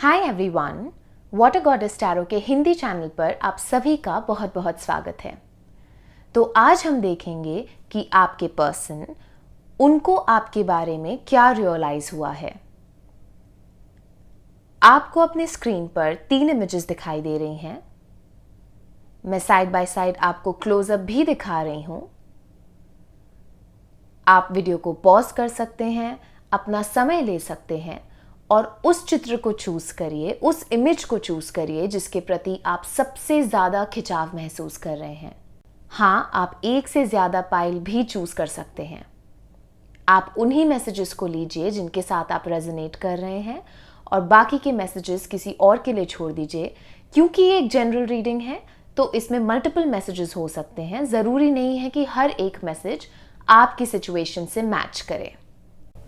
Hi everyone, water goddess tarot के Hindi channel पर आप सभी का बहुत बहुत स्वागत है। तो आज हम देखेंगे कि आपके पर्सन, उनको आपके बारे में क्या रियलाइज हुआ है। आपको अपने स्क्रीन पर 3 इमेजेस दिखाई दे रही हैं। मैं साइड बाय साइड आपको क्लोजअप भी दिखा रही हूं। आप वीडियो को पॉज कर सकते हैं, अपना समय ले सकते हैं और उस चित्र को चूज करिए, उस इमेज को चूज करिए जिसके प्रति आप सबसे ज्यादा खिंचाव महसूस कर रहे हैं। हाँ, आप एक से ज्यादा पाइल भी चूज कर सकते हैं। आप उन्हीं मैसेजेस को लीजिए जिनके साथ आप रेजोनेट कर रहे हैं और बाकी के मैसेजेस किसी और के लिए छोड़ दीजिए। क्योंकि ये एक जनरल रीडिंग है तो इसमें मल्टीपल मैसेजेस हो सकते हैं। जरूरी नहीं है कि हर एक मैसेज आपकी सिचुएशन से मैच करे।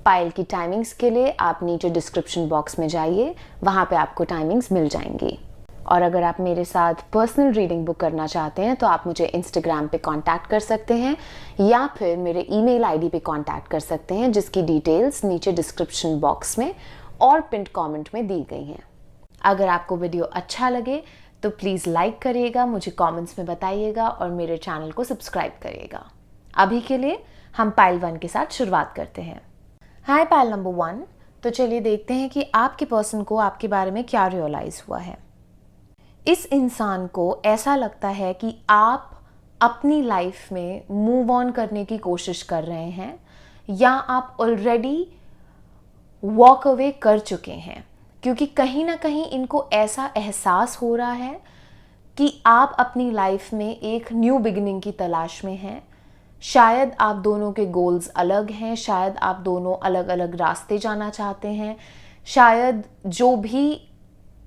पाइल की टाइमिंग्स के लिए आप नीचे डिस्क्रिप्शन बॉक्स में जाइए, वहाँ पे आपको टाइमिंग्स मिल जाएंगी। और अगर आप मेरे साथ पर्सनल रीडिंग बुक करना चाहते हैं तो आप मुझे इंस्टाग्राम पे कांटेक्ट कर सकते हैं या फिर मेरे ईमेल आईडी पे कांटेक्ट कर सकते हैं, जिसकी डिटेल्स नीचे डिस्क्रिप्शन बॉक्स में और पिंड कमेंट में दी गई हैं। अगर आपको वीडियो अच्छा लगे तो प्लीज़ लाइक करिएगा, मुझे कमेंट्स में बताइएगा और मेरे चैनल को सब्सक्राइब करिएगा। अभी के लिए हम पाइल 1 के साथ शुरुआत करते हैं। हाय पाइल नंबर 1, तो चलिए देखते हैं कि आपके पर्सन को आपके बारे में क्या रियलाइज हुआ है। इस इंसान को ऐसा लगता है कि आप अपनी लाइफ में मूव ऑन करने की कोशिश कर रहे हैं या आप ऑलरेडी वॉक अवे कर चुके हैं, क्योंकि कहीं ना कहीं इनको ऐसा एहसास हो रहा है कि आप अपनी लाइफ में एक न्यू बिगिनिंग की तलाश में हैं। शायद आप दोनों के गोल्स अलग हैं, शायद आप दोनों अलग अलग रास्ते जाना चाहते हैं, शायद जो भी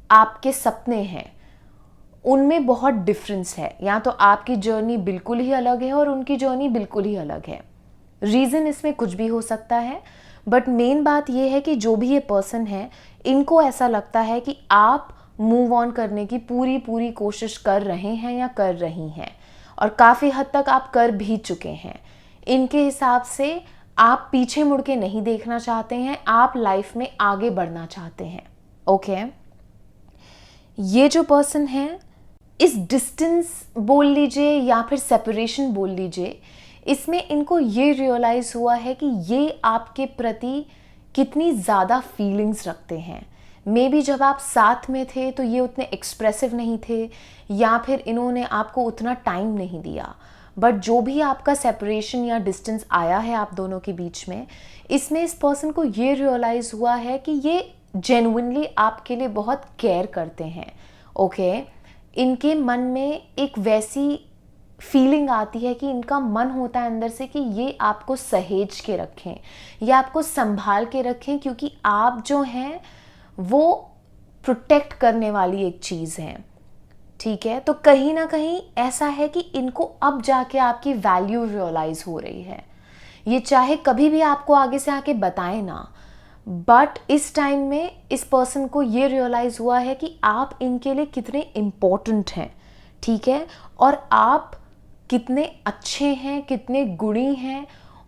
आपके सपने हैं उनमें बहुत डिफरेंस है, या तो आपकी जर्नी बिल्कुल ही अलग है और उनकी जर्नी बिल्कुल ही अलग है। रीज़न इसमें कुछ भी हो सकता है, बट मेन बात यह है कि जो भी ये पर्सन है, इनको ऐसा लगता है कि आप मूव ऑन करने की पूरी कोशिश कर रहे हैं या कर रही हैं और काफ़ी हद तक आप कर भी चुके हैं। इनके हिसाब से आप पीछे मुड़ के नहीं देखना चाहते हैं, आप लाइफ में आगे बढ़ना चाहते हैं। ओके, ये जो पर्सन है, इस डिस्टेंस बोल लीजिए या फिर सेपरेशन बोल लीजिए, इसमें इनको ये रियलाइज हुआ है कि ये आपके प्रति कितनी ज़्यादा फीलिंग्स रखते हैं। मे बी जब आप साथ में थे तो ये उतने एक्सप्रेसिव नहीं थे या फिर इन्होंने आपको उतना टाइम नहीं दिया, बट जो भी आपका सेपरेशन या डिस्टेंस आया है आप दोनों के बीच में, इसमें इस पर्सन को ये रियलाइज़ हुआ है कि ये जेन्युइनली आपके लिए बहुत केयर करते हैं। ओके, इनके मन में एक वैसी फीलिंग आती है कि इनका मन होता है अंदर से कि ये आपको सहेज के रखें या आपको संभाल के रखें, क्योंकि आप जो हैं वो प्रोटेक्ट करने वाली एक चीज़ है। ठीक है, तो कहीं ना कहीं ऐसा है कि इनको अब जाके आपकी वैल्यू रियलाइज हो रही है। ये चाहे कभी भी आपको आगे से आके बताएं ना, बट इस टाइम में इस पर्सन को ये रियलाइज हुआ है कि आप इनके लिए कितने इम्पोर्टेंट हैं। ठीक है, और आप कितने अच्छे हैं, कितने गुणी हैं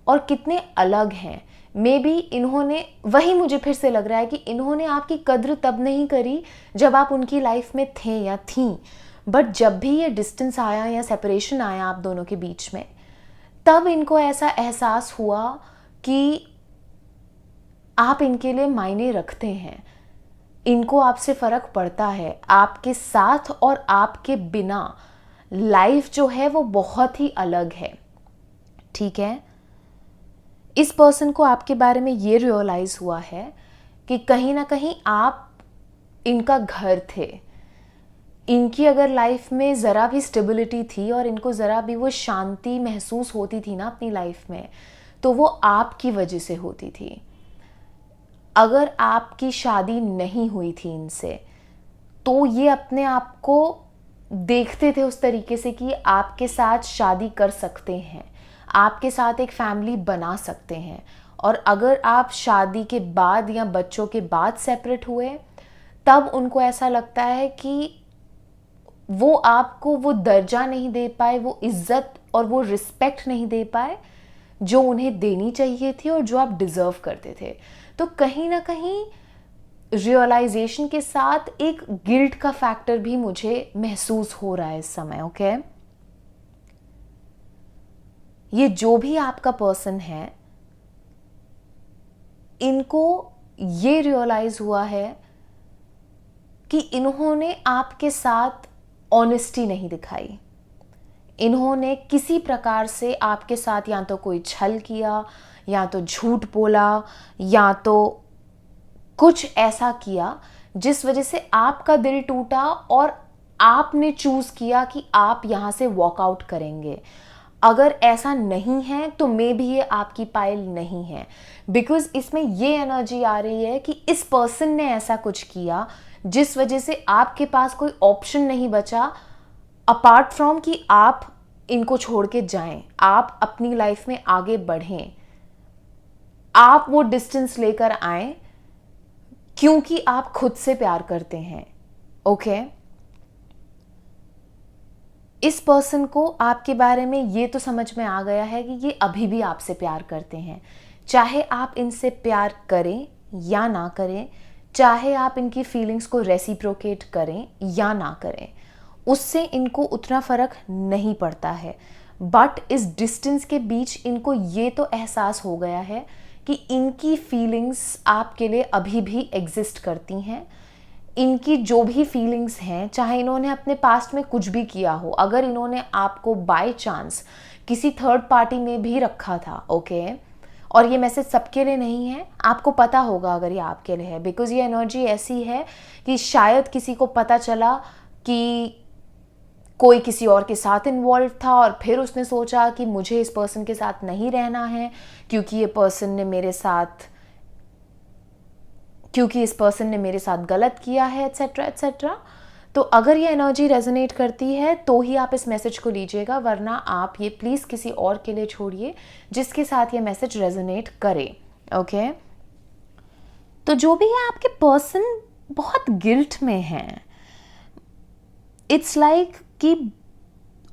और कितने अलग हैं। मे बी इन्होंने, वही मुझे फिर से लग रहा है कि इन्होंने आपकी कद्र तब नहीं करी जब आप उनकी लाइफ में थे या थीं, बट जब भी ये डिस्टेंस आया या सेपरेशन आया आप दोनों के बीच में, तब इनको ऐसा एहसास हुआ कि आप इनके लिए मायने रखते हैं, इनको आपसे फ़र्क पड़ता है। आपके साथ और आपके बिना लाइफ जो है वो बहुत ही अलग है। ठीक है, इस पर्सन को आपके बारे में ये रियलाइज़ हुआ है कि कहीं ना कहीं आप इनका घर थे। इनकी अगर लाइफ में ज़रा भी स्टेबिलिटी थी और इनको ज़रा भी वो शांति महसूस होती थी ना अपनी लाइफ में, तो वो आपकी वजह से होती थी। अगर आपकी शादी नहीं हुई थी इनसे, तो ये अपने आप को देखते थे उस तरीके से कि आपके साथ शादी कर सकते हैं, आपके साथ एक फैमिली बना सकते हैं। और अगर आप शादी के बाद या बच्चों के बाद सेपरेट हुए, तब उनको ऐसा लगता है कि वो आपको वो दर्जा नहीं दे पाए, वो इज्जत और वो रिस्पेक्ट नहीं दे पाए जो उन्हें देनी चाहिए थी और जो आप डिज़र्व करते थे। तो कहीं ना कहीं रियलाइजेशन के साथ एक गिल्ट का फैक्टर भी मुझे महसूस हो रहा है इस समय। ओके, ये जो भी आपका पर्सन है, इनको ये रियलाइज हुआ है कि इन्होंने आपके साथ ऑनेस्टी नहीं दिखाई। इन्होंने किसी प्रकार से आपके साथ या तो कोई छल किया, या तो झूठ बोला, या तो कुछ ऐसा किया जिस वजह से आपका दिल टूटा और आपने चूज किया कि आप यहां से वॉकआउट करेंगे। अगर ऐसा नहीं है तो मे भी ये आपकी पाइल नहीं है, बिकॉज इसमें ये एनर्जी आ रही है कि इस पर्सन ने ऐसा कुछ किया जिस वजह से आपके पास कोई ऑप्शन नहीं बचा अपार्ट फ्रॉम कि आप इनको छोड़ के जाएं, आप अपनी लाइफ में आगे बढ़ें, आप वो डिस्टेंस लेकर आए क्योंकि आप खुद से प्यार करते हैं। ओके, इस पर्सन को आपके बारे में ये तो समझ में आ गया है कि ये अभी भी आपसे प्यार करते हैं, चाहे आप इनसे प्यार करें या ना करें, चाहे आप इनकी फीलिंग्स को रेसिप्रोकेट करें या ना करें, उससे इनको उतना फर्क नहीं पड़ता है। बट इस डिस्टेंस के बीच इनको ये तो एहसास हो गया है कि इनकी फीलिंग्स आपके लिए अभी भी एग्जिस्ट करती हैं। इनकी जो भी फीलिंग्स हैं, चाहे इन्होंने अपने पास्ट में कुछ भी किया हो, अगर इन्होंने आपको बाय चांस किसी थर्ड पार्टी में भी रखा था, ओके, और ये मैसेज सबके लिए नहीं है, आपको पता होगा अगर ये आपके लिए है, बिकॉज ये एनर्जी ऐसी है कि शायद किसी को पता चला कि कोई किसी और के साथ इन्वॉल्व था और फिर उसने सोचा कि मुझे इस पर्सन के साथ नहीं रहना है क्योंकि इस पर्सन ने मेरे साथ गलत किया है, एट्सेट्रा एट्सेट्रा। तो अगर ये एनर्जी रेजोनेट करती है तो ही आप इस मैसेज को लीजिएगा, वरना आप ये प्लीज़ किसी और के लिए छोड़िए जिसके साथ ये मैसेज रेजोनेट करे। ओके, तो जो भी है आपके पर्सन बहुत गिल्ट में हैं। इट्स लाइक कि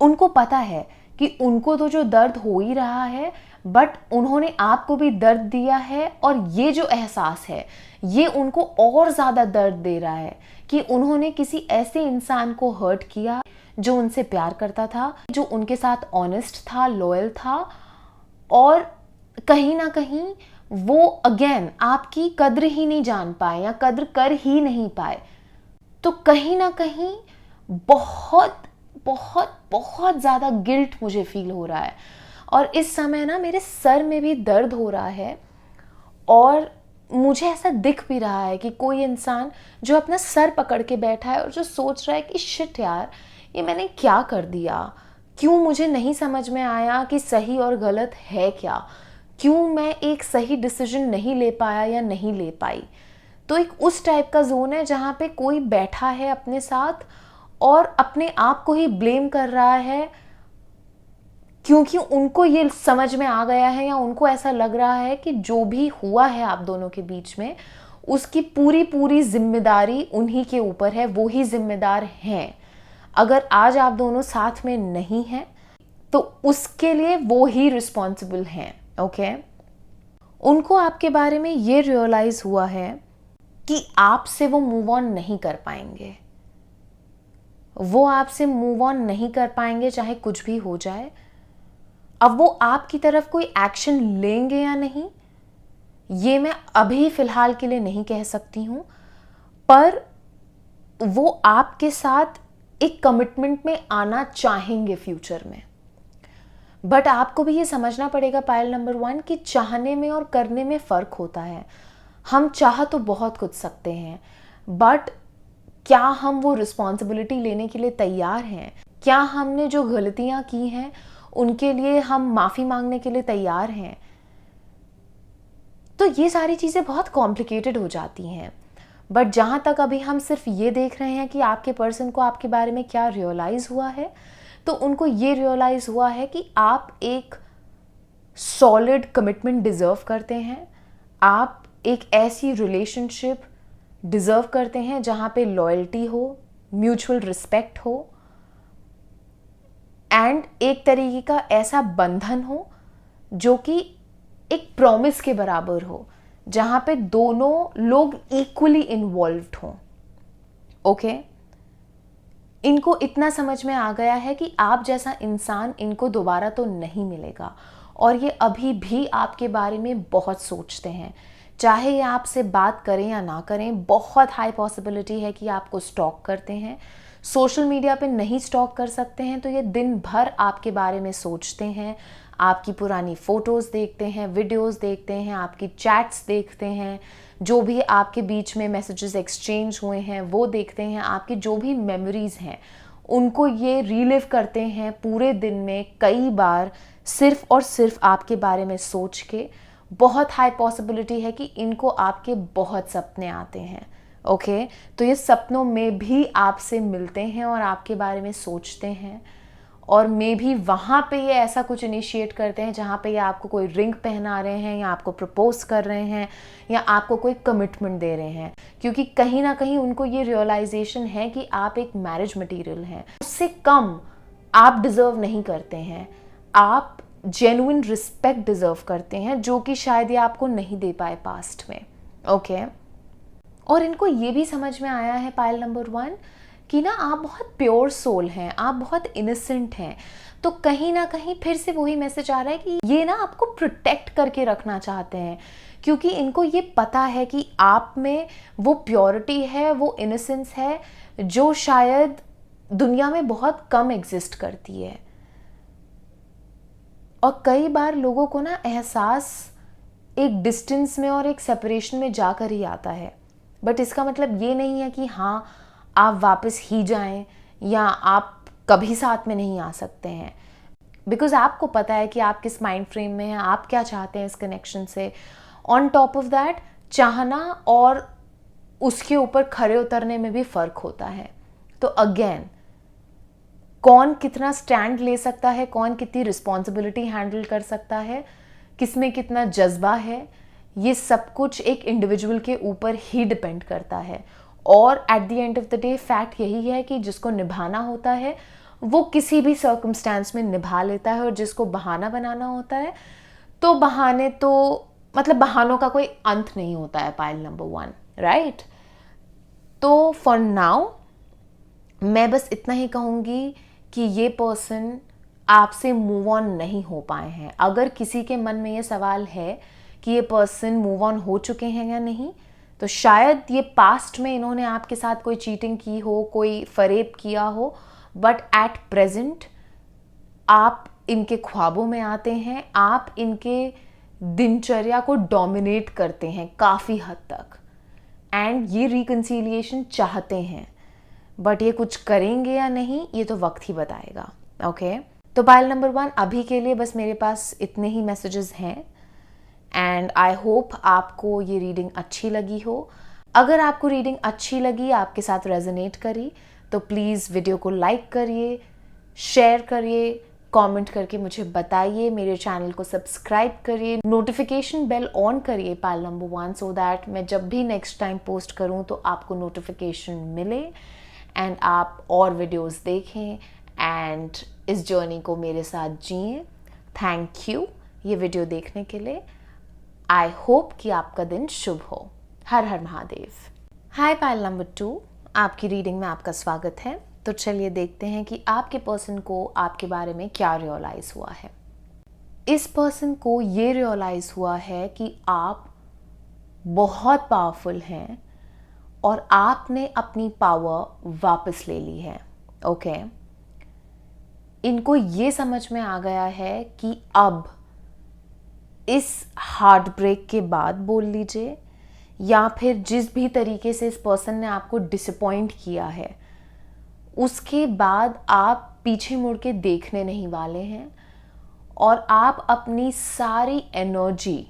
उनको पता है कि उनको तो जो दर्द हो ही रहा है, बट उन्होंने आपको भी दर्द दिया है और ये जो एहसास है ये उनको और ज़्यादा दर्द दे रहा है कि उन्होंने किसी ऐसे इंसान को हर्ट किया जो उनसे प्यार करता था, जो उनके साथ ऑनेस्ट था, लॉयल था, और कहीं ना कहीं वो अगेन आपकी कद्र ही नहीं जान पाए या कद्र कर ही नहीं पाए। तो कहीं ना कहीं बहुत बहुत बहुत ज़्यादा गिल्ट मुझे फील हो रहा है, और इस समय ना मेरे सर में भी दर्द हो रहा है, और मुझे ऐसा दिख भी रहा है कि कोई इंसान जो अपना सर पकड़ के बैठा है और जो सोच रहा है कि शिट यार, ये मैंने क्या कर दिया, क्यों मुझे नहीं समझ में आया कि सही और गलत है क्या, क्यों मैं एक सही डिसीजन नहीं ले पाया या नहीं ले पाई। तो एक उस टाइप का जोन है जहाँ पे कोई बैठा है अपने साथ और अपने आप को ही ब्लेम कर रहा है क्योंकि उनको ये समझ में आ गया है या उनको ऐसा लग रहा है कि जो भी हुआ है आप दोनों के बीच में उसकी पूरी पूरी जिम्मेदारी उन्हीं के ऊपर है, वो ही जिम्मेदार हैं। अगर आज आप दोनों साथ में नहीं हैं तो उसके लिए वो ही रिस्पॉन्सिबल हैं। ओके, उनको आपके बारे में ये रियलाइज हुआ है कि आपसे वो मूव ऑन नहीं कर पाएंगे, वो आपसे मूव ऑन नहीं कर पाएंगे चाहे कुछ भी हो जाए। अब वो आपकी तरफ कोई एक्शन लेंगे या नहीं ये मैं अभी फिलहाल के लिए नहीं कह सकती हूं, पर वो आपके साथ एक कमिटमेंट में आना चाहेंगे फ्यूचर में। बट आपको भी ये समझना पड़ेगा पायल नंबर 1 कि चाहने में और करने में फ़र्क होता है। हम चाह तो बहुत कुछ सकते हैं, बट क्या हम वो रिस्पॉन्सिबिलिटी लेने के लिए तैयार हैं? क्या हमने जो गलतियां की हैं उनके लिए हम माफ़ी मांगने के लिए तैयार हैं? तो ये सारी चीज़ें बहुत कॉम्प्लिकेटेड हो जाती हैं। बट जहाँ तक अभी हम सिर्फ ये देख रहे हैं कि आपके पर्सन को आपके बारे में क्या रियलाइज़ हुआ है, तो उनको ये रियलाइज़ हुआ है कि आप एक सॉलिड कमिटमेंट डिज़र्व करते हैं, आप एक ऐसी रिलेशनशिप डिज़र्व करते हैं जहाँ पे लॉयल्टी हो, म्यूचुअल रिस्पेक्ट हो, एंड एक तरीके का ऐसा बंधन हो जो कि एक प्रॉमिस के बराबर हो, जहाँ पे दोनों लोग इक्वली इन्वॉल्व्ड हों। ओके, इनको इतना समझ में आ गया है कि आप जैसा इंसान इनको दोबारा तो नहीं मिलेगा, और ये अभी भी आपके बारे में बहुत सोचते हैं। चाहे ये आपसे बात करें या ना करें, बहुत हाई पॉसिबिलिटी है कि आपको स्टॉक करते हैं। सोशल मीडिया पे नहीं स्टॉक कर सकते हैं तो ये दिन भर आपके बारे में सोचते हैं, आपकी पुरानी फ़ोटोज़ देखते हैं, वीडियोज़ देखते हैं, आपकी चैट्स देखते हैं, जो भी आपके बीच में मैसेजेस एक्सचेंज हुए हैं वो देखते हैं, आपकी जो भी मेमोरीज़ हैं उनको ये रीलिव करते हैं पूरे दिन में कई बार, सिर्फ और सिर्फ आपके बारे में सोच के। बहुत हाई पॉसिबिलिटी है कि इनको आपके बहुत सपने आते हैं। ओके, तो ये सपनों में भी आपसे मिलते हैं और आपके बारे में सोचते हैं, और मे भी वहाँ पे ये ऐसा कुछ इनिशिएट करते हैं जहाँ पे ये आपको कोई रिंग पहना रहे हैं, या आपको प्रपोज कर रहे हैं, या आपको कोई कमिटमेंट दे रहे हैं, क्योंकि कहीं ना कहीं उनको ये रियलाइजेशन है कि आप एक मैरिज मटेरियल हैं। उससे कम आप डिज़र्व नहीं करते हैं। आप जेन्युइन रिस्पेक्ट डिज़र्व करते हैं, जो कि शायद ये आपको नहीं दे पाए पास्ट में। ओके, और इनको ये भी समझ में आया है पायल नंबर 1 कि ना आप बहुत प्योर सोल हैं, आप बहुत इनोसेंट हैं। तो कहीं ना कहीं फिर से वही मैसेज आ रहा है कि ये ना आपको प्रोटेक्ट करके रखना चाहते हैं, क्योंकि इनको ये पता है कि आप में वो प्योरिटी है, वो इनोसेंस है जो शायद दुनिया में बहुत कम एग्जिस्ट करती है। और कई बार लोगों को ना एहसास एक डिस्टेंस में और एक सेपरेशन में जाकर ही आता है, बट इसका मतलब ये नहीं है कि हाँ आप वापस ही जाएं या आप कभी साथ में नहीं आ सकते हैं, बिकॉज आपको पता है कि आप किस माइंड फ्रेम में हैं, आप क्या चाहते हैं इस कनेक्शन से। ऑन टॉप ऑफ दैट, चाहना और उसके ऊपर खरे उतरने में भी फ़र्क होता है। तो अगेन, कौन कितना स्टैंड ले सकता है, कौन कितनी रिस्पॉन्सिबिलिटी हैंडल कर सकता है, किसमें कितना जज्बा है, ये सब कुछ एक इंडिविजुअल के ऊपर ही डिपेंड करता है। और at the end of the day fact यही है कि जिसको निभाना होता है वो किसी भी सर्कमस्टेंस में निभा लेता है, और जिसको बहाना बनाना होता है तो बहाने तो मतलब बहानों का कोई अंत नहीं होता है पाइल नंबर 1, राइट। तो फॉर नाउ मैं बस इतना ही कहूँगी कि ये पर्सन आपसे मूव ऑन नहीं हो पाए हैं। अगर किसी के मन में ये सवाल है कि ये पर्सन मूव ऑन हो चुके हैं या नहीं, तो शायद ये पास्ट में इन्होंने आपके साथ कोई चीटिंग की हो, कोई फरेब किया हो, बट एट प्रेजेंट आप इनके ख्वाबों में आते हैं, आप इनके दिनचर्या को डोमिनेट करते हैं काफ़ी हद तक, एंड ये रिकन्सिलिएशन चाहते हैं, बट ये कुछ करेंगे या नहीं ये तो वक्त ही बताएगा। ओके, तो पाइल नंबर 1 अभी के लिए बस मेरे पास इतने ही मैसेजेस हैं, एंड आई होप आपको ये रीडिंग अच्छी लगी हो। अगर आपको रीडिंग अच्छी लगी, आपके साथ रेजोनेट करी, तो प्लीज़ वीडियो को लाइक करिए, शेयर करिए, कमेंट करके मुझे बताइए, मेरे चैनल को सब्सक्राइब करिए, नोटिफिकेशन बेल ऑन करिए पाइल नंबर 1, सो दैट मैं जब भी नेक्स्ट टाइम पोस्ट करूं तो आपको नोटिफिकेशन मिले एंड आप और वीडियोस देखें एंड इस जर्नी को मेरे साथ जिएं। थैंक यू ये वीडियो देखने के लिए। आई होप कि आपका दिन शुभ हो। Har Har Mahadev. Hi pile number 2, आपकी रीडिंग में आपका स्वागत है। तो चलिए देखते हैं कि आपके पर्सन को आपके बारे में क्या रियलाइज़ हुआ है। इस पर्सन को ये रियलाइज़ हुआ है कि आप बहुत पावरफुल हैं और आपने अपनी पावर वापस ले ली है। ओके, इनको ये समझ में आ गया है कि अब इस हार्ट ब्रेक के बाद बोल लीजिए, या फिर जिस भी तरीके से इस पर्सन ने आपको डिसअपॉइंट किया है, उसके बाद आप पीछे मुड़ के देखने नहीं वाले हैं, और आप अपनी सारी एनर्जी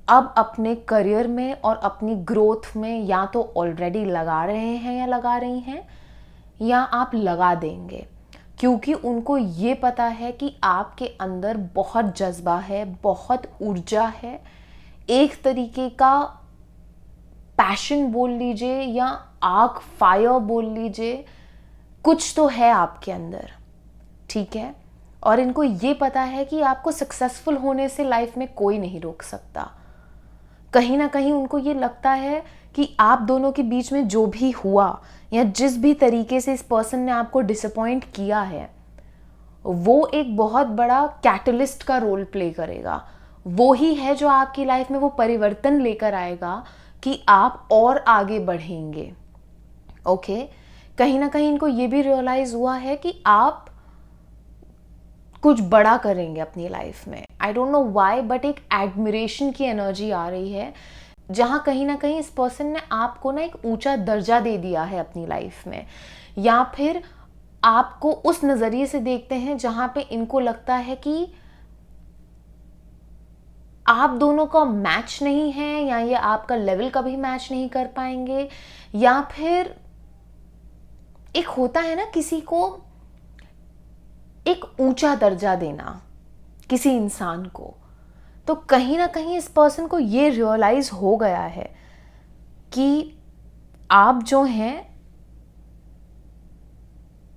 अब अपने करियर में और अपनी ग्रोथ में या तो ऑलरेडी लगा रहे हैं या लगा रही हैं, या आप लगा देंगे, क्योंकि उनको ये पता है कि आपके अंदर बहुत जज्बा है, बहुत ऊर्जा है, एक तरीके का पैशन बोल लीजिए या आग, फायर बोल लीजिए, कुछ तो है आपके अंदर, ठीक है। और इनको ये पता है कि आपको सक्सेसफुल होने से लाइफ में कोई नहीं रोक सकता। कहीं ना कहीं उनको ये लगता है कि आप दोनों के बीच में जो भी हुआ या जिस भी तरीके से इस पर्सन ने आपको डिसअपॉइंट किया है, वो एक बहुत बड़ा कैटलिस्ट का रोल प्ले करेगा। वो ही है जो आपकी लाइफ में वो परिवर्तन लेकर आएगा कि आप और आगे बढ़ेंगे। ओके, कहीं ना कहीं इनको ये भी रियलाइज हुआ है कि आप कुछ बड़ा करेंगे अपनी लाइफ में। I don't know why, but एक एडमिरेशन की एनर्जी आ रही है, जहाँ कहीं ना कहीं इस पर्सन ने आपको ना एक ऊंचा दर्जा दे दिया है अपनी लाइफ में, या फिर आपको उस नज़रिए से देखते हैं जहाँ पे इनको लगता है कि आप दोनों का मैच नहीं है, या ये आपका लेवल कभी मैच नहीं कर पाएंगे, या फिर एक होता है ना किसी को एक ऊंचा दर्जा देना किसी इंसान को, तो कहीं ना कहीं इस पर्सन को ये रियलाइज हो गया है कि आप जो हैं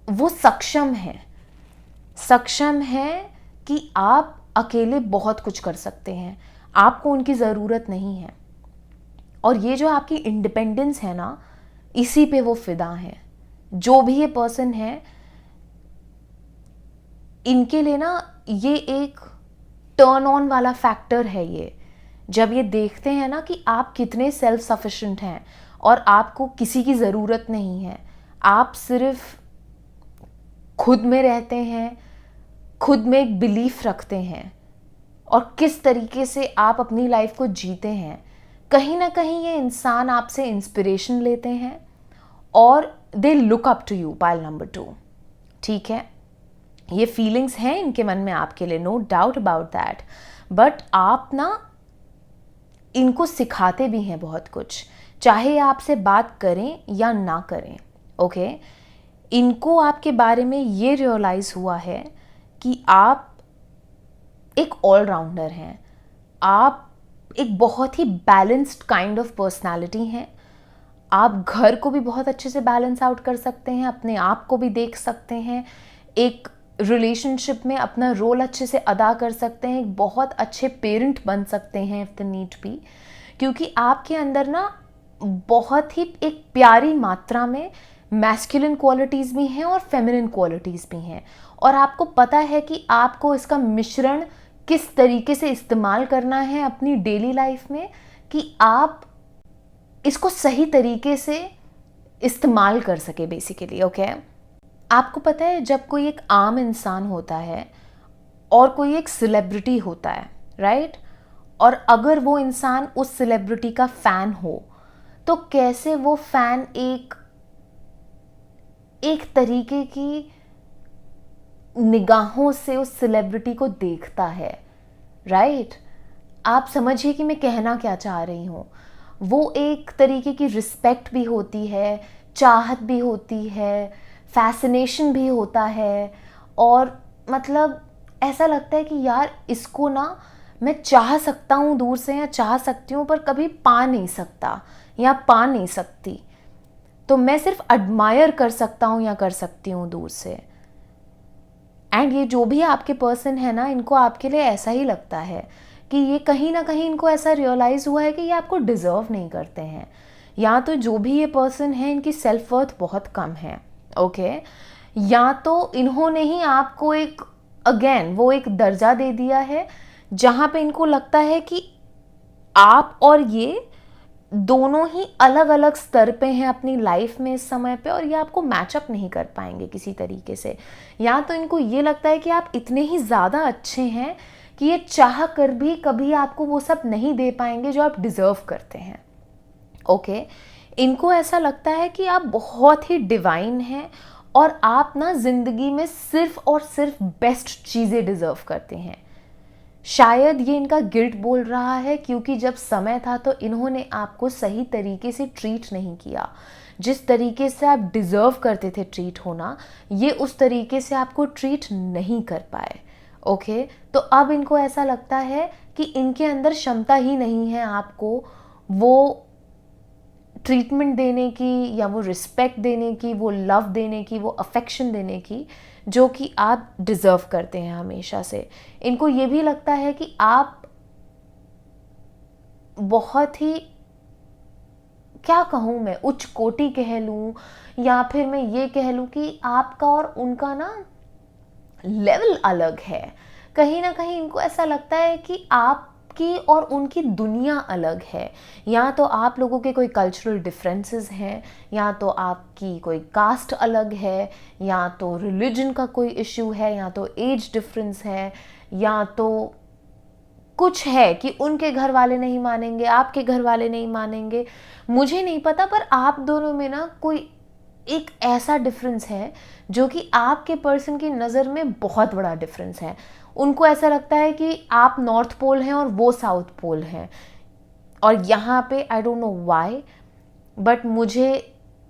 वो सक्षम हैं कि आप अकेले बहुत कुछ कर सकते हैं, आपको उनकी ज़रूरत नहीं है। और ये जो आपकी इंडिपेंडेंस है ना, इसी पे वो फिदा है। जो भी ये पर्सन है, इनके लिए ना ये एक टर्न ऑन वाला फैक्टर है। ये जब ये देखते हैं ना कि आप कितने सेल्फ सफिशिएंट हैं और आपको किसी की ज़रूरत नहीं है, आप सिर्फ खुद में रहते हैं, खुद में एक बिलीफ रखते हैं और किस तरीके से आप अपनी लाइफ को जीते हैं, कहीं ना कहीं ये इंसान आपसे इंस्पिरेशन लेते हैं और they look up to you. Pile number 2, ठीक है, ये फीलिंग्स हैं इनके मन में आपके लिए, no doubt about that, but आप ना इनको सिखाते भी हैं बहुत कुछ, चाहे आपसे बात करें या ना करें। ओके, इनको आपके बारे में ये रियलाइज़ हुआ है कि आप एक ऑलराउंडर हैं, आप एक बहुत ही बैलेंस्ड काइंड ऑफ पर्सनालिटी हैं। आप घर को भी बहुत अच्छे से बैलेंस आउट कर सकते हैं, अपने आप को भी देख सकते हैं, एक रिलेशनशिप में अपना रोल अच्छे से अदा कर सकते हैं, एक बहुत अच्छे पेरेंट बन सकते हैं इफ़ द नीड बी, क्योंकि आपके अंदर ना बहुत ही एक प्यारी मात्रा में मैस्कुलिन क्वालिटीज़ भी हैं और फेमिनिन क्वालिटीज़ भी हैं, और आपको पता है कि आपको इसका मिश्रण किस तरीके से इस्तेमाल करना है अपनी डेली लाइफ में कि आप इसको सही तरीके से इस्तेमाल कर सके बेसिकली। ओके, आपको पता है जब कोई एक आम इंसान होता है और कोई एक सेलिब्रिटी होता है, राइट, और अगर वो इंसान उस सेलिब्रिटी का फ़ैन हो तो कैसे वो फ़ैन एक तरीके की निगाहों से उस सेलिब्रिटी को देखता है, राइट। आप समझिए कि मैं कहना क्या चाह रही हूँ। वो एक तरीके की रिस्पेक्ट भी होती है, चाहत भी होती है, फैसिनेशन भी होता है, और मतलब ऐसा लगता है कि यार इसको ना मैं चाह सकता हूँ दूर से, या चाह सकती हूँ पर कभी पा नहीं सकता या पा नहीं सकती, तो मैं सिर्फ एडमायर कर सकता हूँ या कर सकती हूँ दूर से। एंड ये जो भी आपके पर्सन है ना, इनको आपके लिए ऐसा ही लगता है कि ये कहीं ना कहीं इनको ऐसा रियलाइज़ हुआ है कि ये आपको डिज़र्व नहीं करते हैं, या तो जो भी ये पर्सन है इनकी सेल्फ वर्थ बहुत कम है। ओके, या तो इन्होंने ही आपको एक अगेन वो एक दर्जा दे दिया है जहाँ पे इनको लगता है कि आप और ये दोनों ही अलग अलग स्तर पे हैं अपनी लाइफ में इस समय पे, और ये आपको मैचअप नहीं कर पाएंगे किसी तरीके से। या तो इनको ये लगता है कि आप इतने ही ज़्यादा अच्छे हैं कि ये चाह कर भी कभी आपको वो सब नहीं दे पाएंगे जो आप डिज़र्व करते हैं। ओके, इनको ऐसा लगता है कि आप बहुत ही डिवाइन हैं और आप ना ज़िंदगी में सिर्फ और सिर्फ बेस्ट चीज़ें डिज़र्व करते हैं। शायद ये इनका गिल्ट बोल रहा है, क्योंकि जब समय था तो इन्होंने आपको सही तरीके से ट्रीट नहीं किया, जिस तरीके से आप डिज़र्व करते थे ट्रीट होना, ये उस तरीके से आपको ट्रीट नहीं कर पाए। ओके, तो अब इनको ऐसा लगता है कि इनके अंदर क्षमता ही नहीं है आपको वो ट्रीटमेंट देने की, या वो रिस्पेक्ट देने की, वो लव देने की, वो अफेक्शन देने की जो कि आप डिज़र्व करते हैं हमेशा से। इनको ये भी लगता है कि आप बहुत ही, क्या कहूँ मैं, उच्च कोटि कह लूँ या फिर मैं ये कह लूँ कि आपका और उनका ना लेवल अलग है। कहीं ना कहीं इनको ऐसा लगता है कि आपकी और उनकी दुनिया अलग है। या तो आप लोगों के कोई कल्चरल डिफरेंसेस हैं, या तो आपकी कोई कास्ट अलग है, या तो रिलीजन का कोई इशू है, या तो एज डिफरेंस है, या तो कुछ है कि उनके घर वाले नहीं मानेंगे, आपके घर वाले नहीं मानेंगे, मुझे नहीं पता। पर आप दोनों में ना कोई एक ऐसा डिफरेंस है जो कि आपके पर्सन की नज़र में बहुत बड़ा डिफरेंस है। उनको ऐसा लगता है कि आप नॉर्थ पोल हैं और वो साउथ पोल हैं। और यहाँ पे I don't know why, but मुझे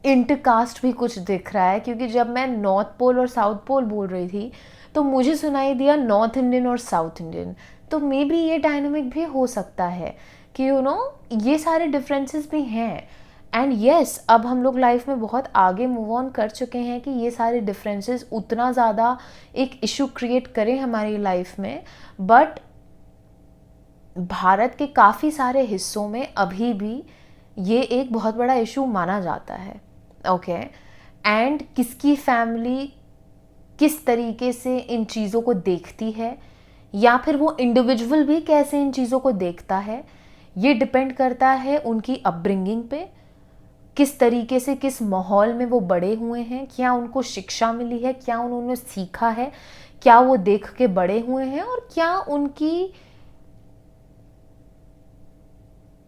इंटरकास्ट भी कुछ दिख रहा है, क्योंकि जब मैं नॉर्थ पोल और साउथ पोल बोल रही थी तो मुझे सुनाई दिया नॉर्थ इंडियन और साउथ इंडियन। तो मे बी ये डायनामिक भी हो सकता है कि ये सारे डिफरेंसेस भी हैं। एंड येस, अब हम लोग लाइफ में बहुत आगे मूव ऑन कर चुके हैं कि ये सारे डिफरेंसेस उतना ज़्यादा एक इशू क्रिएट करें हमारी लाइफ में। बट भारत के काफ़ी सारे हिस्सों में अभी भी ये एक बहुत बड़ा इशू माना जाता है। ओके, एंड किसकी फैमिली किस तरीके से इन चीज़ों को देखती है, या फिर वो इंडिविजुअल भी कैसे इन चीज़ों को देखता है, ये डिपेंड करता है उनकी अपब्रिंगिंग पे, किस तरीके से, किस माहौल में वो बड़े हुए हैं, क्या उनको शिक्षा मिली है, क्या उन्होंने सीखा है, क्या वो देख के बड़े हुए हैं, और क्या उनकी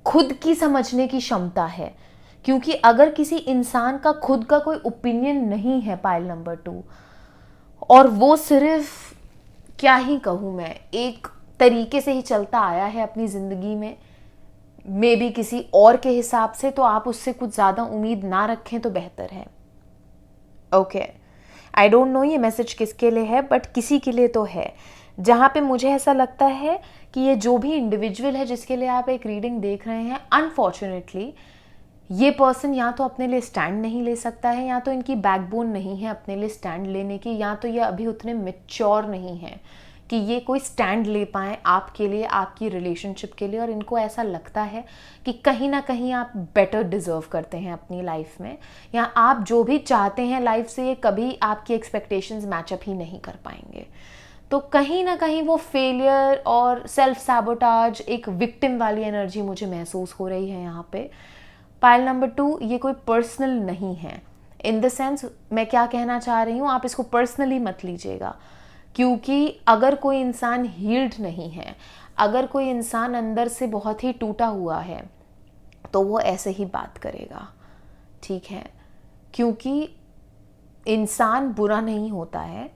खुद की समझने की क्षमता है। क्योंकि अगर किसी इंसान का खुद का कोई ओपिनियन नहीं है, पाइल नंबर 2, और वो सिर्फ, क्या ही कहूँ मैं, एक तरीके से ही चलता आया है अपनी ज़िंदगी में, मे बी किसी और के हिसाब से, तो आप उससे कुछ ज़्यादा उम्मीद ना रखें तो बेहतर है। ओके, आई डोंट नो ये मैसेज किसके लिए है, बट किसी के लिए तो है, जहाँ पे मुझे ऐसा लगता है कि ये जो भी इंडिविजुअल है जिसके लिए आप एक रीडिंग देख रहे हैं, अनफॉर्चुनेटली ये पर्सन या तो अपने लिए स्टैंड नहीं ले सकता है, या तो इनकी बैकबोन नहीं है अपने लिए स्टैंड लेने की, या तो ये अभी उतने मैच्योर नहीं है कि ये कोई स्टैंड ले पाएँ आपके लिए, आपकी रिलेशनशिप के लिए। और इनको ऐसा लगता है कि कहीं ना कहीं आप बेटर डिज़र्व करते हैं अपनी लाइफ में, या आप जो भी चाहते हैं लाइफ से, ये कभी आपकी एक्सपेक्टेशंस मैचअप ही नहीं कर पाएंगे। तो कहीं ना कहीं वो फेलियर और सेल्फ सैबोटाज, एक विक्टिम वाली एनर्जी मुझे महसूस हो रही है यहाँ पे। पाइल नंबर 2, ये कोई पर्सनल नहीं है। इन द सेंस, मैं क्या कहना चाह रही हूँ, आप इसको पर्सनली मत लीजिएगा, क्योंकि अगर कोई इंसान हील्ड नहीं है, अगर कोई इंसान अंदर से बहुत ही टूटा हुआ है, तो वो ऐसे ही बात करेगा, ठीक है। क्योंकि इंसान बुरा नहीं होता है,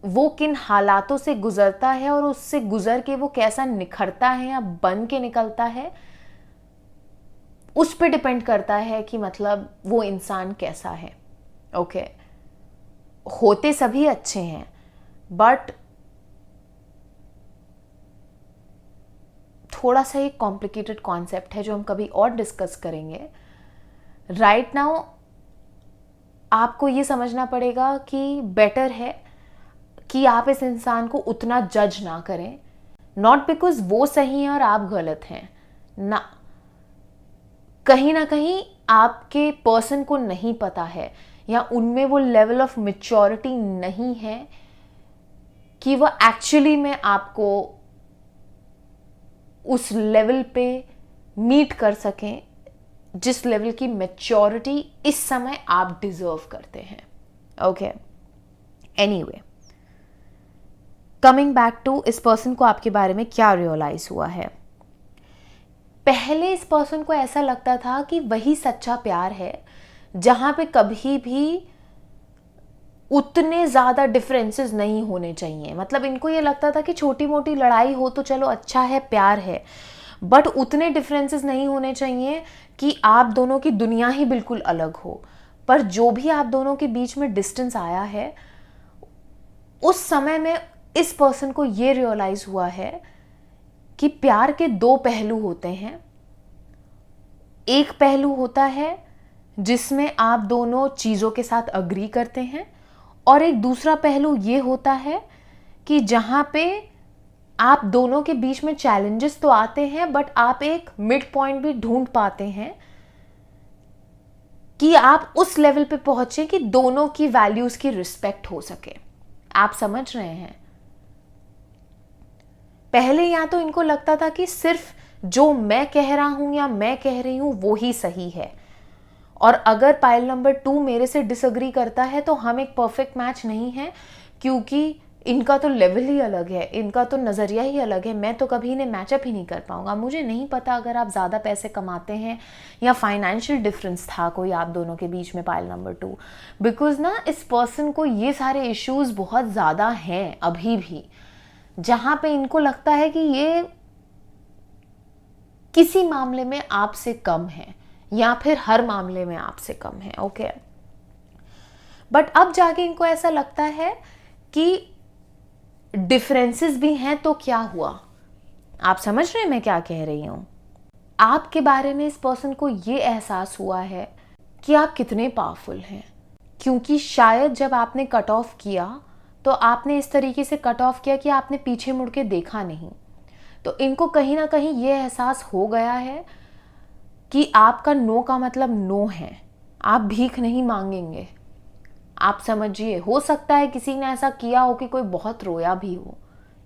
वो किन हालातों से गुजरता है और उससे गुजर के वो कैसा निखरता है या बन के निकलता है, उस पे डिपेंड करता है कि मतलब वो इंसान कैसा है। ओके, होते सभी अच्छे हैं, बट थोड़ा सा एक कॉम्प्लिकेटेड कॉन्सेप्ट है जो हम कभी और डिस्कस करेंगे। राइट नाउ आपको ये समझना पड़ेगा कि बेटर है कि आप इस इंसान को उतना जज ना करें, नॉट बिकॉज वो सही है और आप गलत हैं ना, कहीं ना कहीं आपके पर्सन को नहीं पता है, या उनमें वो लेवल ऑफ मैच्योरिटी नहीं है कि वो एक्चुअली में आपको उस लेवल पे मीट कर सकें जिस लेवल की मैच्योरिटी इस समय आप डिजर्व करते हैं। Okay, anyway, coming back to इस पर्सन को आपके बारे में क्या रियलाइज हुआ है। पहले इस पर्सन को ऐसा लगता था कि वही सच्चा प्यार है जहां पे कभी भी उतने ज़्यादा डिफरेंसेस नहीं होने चाहिए। मतलब इनको ये लगता था कि छोटी मोटी लड़ाई हो तो चलो अच्छा है, प्यार है, बट उतने डिफरेंसेस नहीं होने चाहिए कि आप दोनों की दुनिया ही बिल्कुल अलग हो। पर जो भी आप दोनों के बीच में डिस्टेंस आया है, उस समय में इस पर्सन को ये रियलाइज हुआ है कि प्यार के दो पहलू होते हैं। एक पहलू होता है जिसमें आप दोनों चीज़ों के साथ अग्री करते हैं, और एक दूसरा पहलू ये होता है कि जहाँ पे आप दोनों के बीच में चैलेंजेस तो आते हैं, बट आप एक मिड पॉइंट भी ढूंढ पाते हैं कि आप उस लेवल पे पहुंचे कि दोनों की वैल्यूज की रिस्पेक्ट हो सके। आप समझ रहे हैं? पहले या तो इनको लगता था कि सिर्फ जो मैं कह रहा हूं या मैं कह रही हूं वो ही सही है, और अगर पाइल नंबर 2 मेरे से डिसएग्री करता है तो हम एक परफेक्ट मैच नहीं है, क्योंकि इनका तो लेवल ही अलग है, इनका तो नज़रिया ही अलग है, मैं तो कभी इन्हें मैचअप ही नहीं कर पाऊंगा। मुझे नहीं पता अगर आप ज़्यादा पैसे कमाते हैं या फाइनेंशियल डिफरेंस था कोई आप दोनों के बीच में, पाइल नंबर 2, बिकॉज ना इस पर्सन को ये सारे इश्यूज बहुत ज़्यादा हैं अभी भी, जहाँ पे इनको लगता है कि ये किसी मामले में आपसे कम है या फिर हर मामले में आपसे कम है। ओके, बट अब जाके इनको ऐसा लगता है कि डिफरेंसेस भी हैं तो क्या हुआ। आप समझ रहे हैं मैं क्या कह रही हूं? आपके बारे में इस पर्सन को ये एहसास हुआ है कि आप कितने पावरफुल हैं, क्योंकि शायद जब आपने कट ऑफ किया तो आपने इस तरीके से कट ऑफ किया कि आपने पीछे मुड़ के देखा नहीं। तो इनको कहीं ना कहीं ये एहसास हो गया है कि आपका नो का मतलब नो है, आप भीख नहीं मांगेंगे। आप समझिए, हो सकता है किसी ने ऐसा किया हो कि कोई बहुत रोया भी हो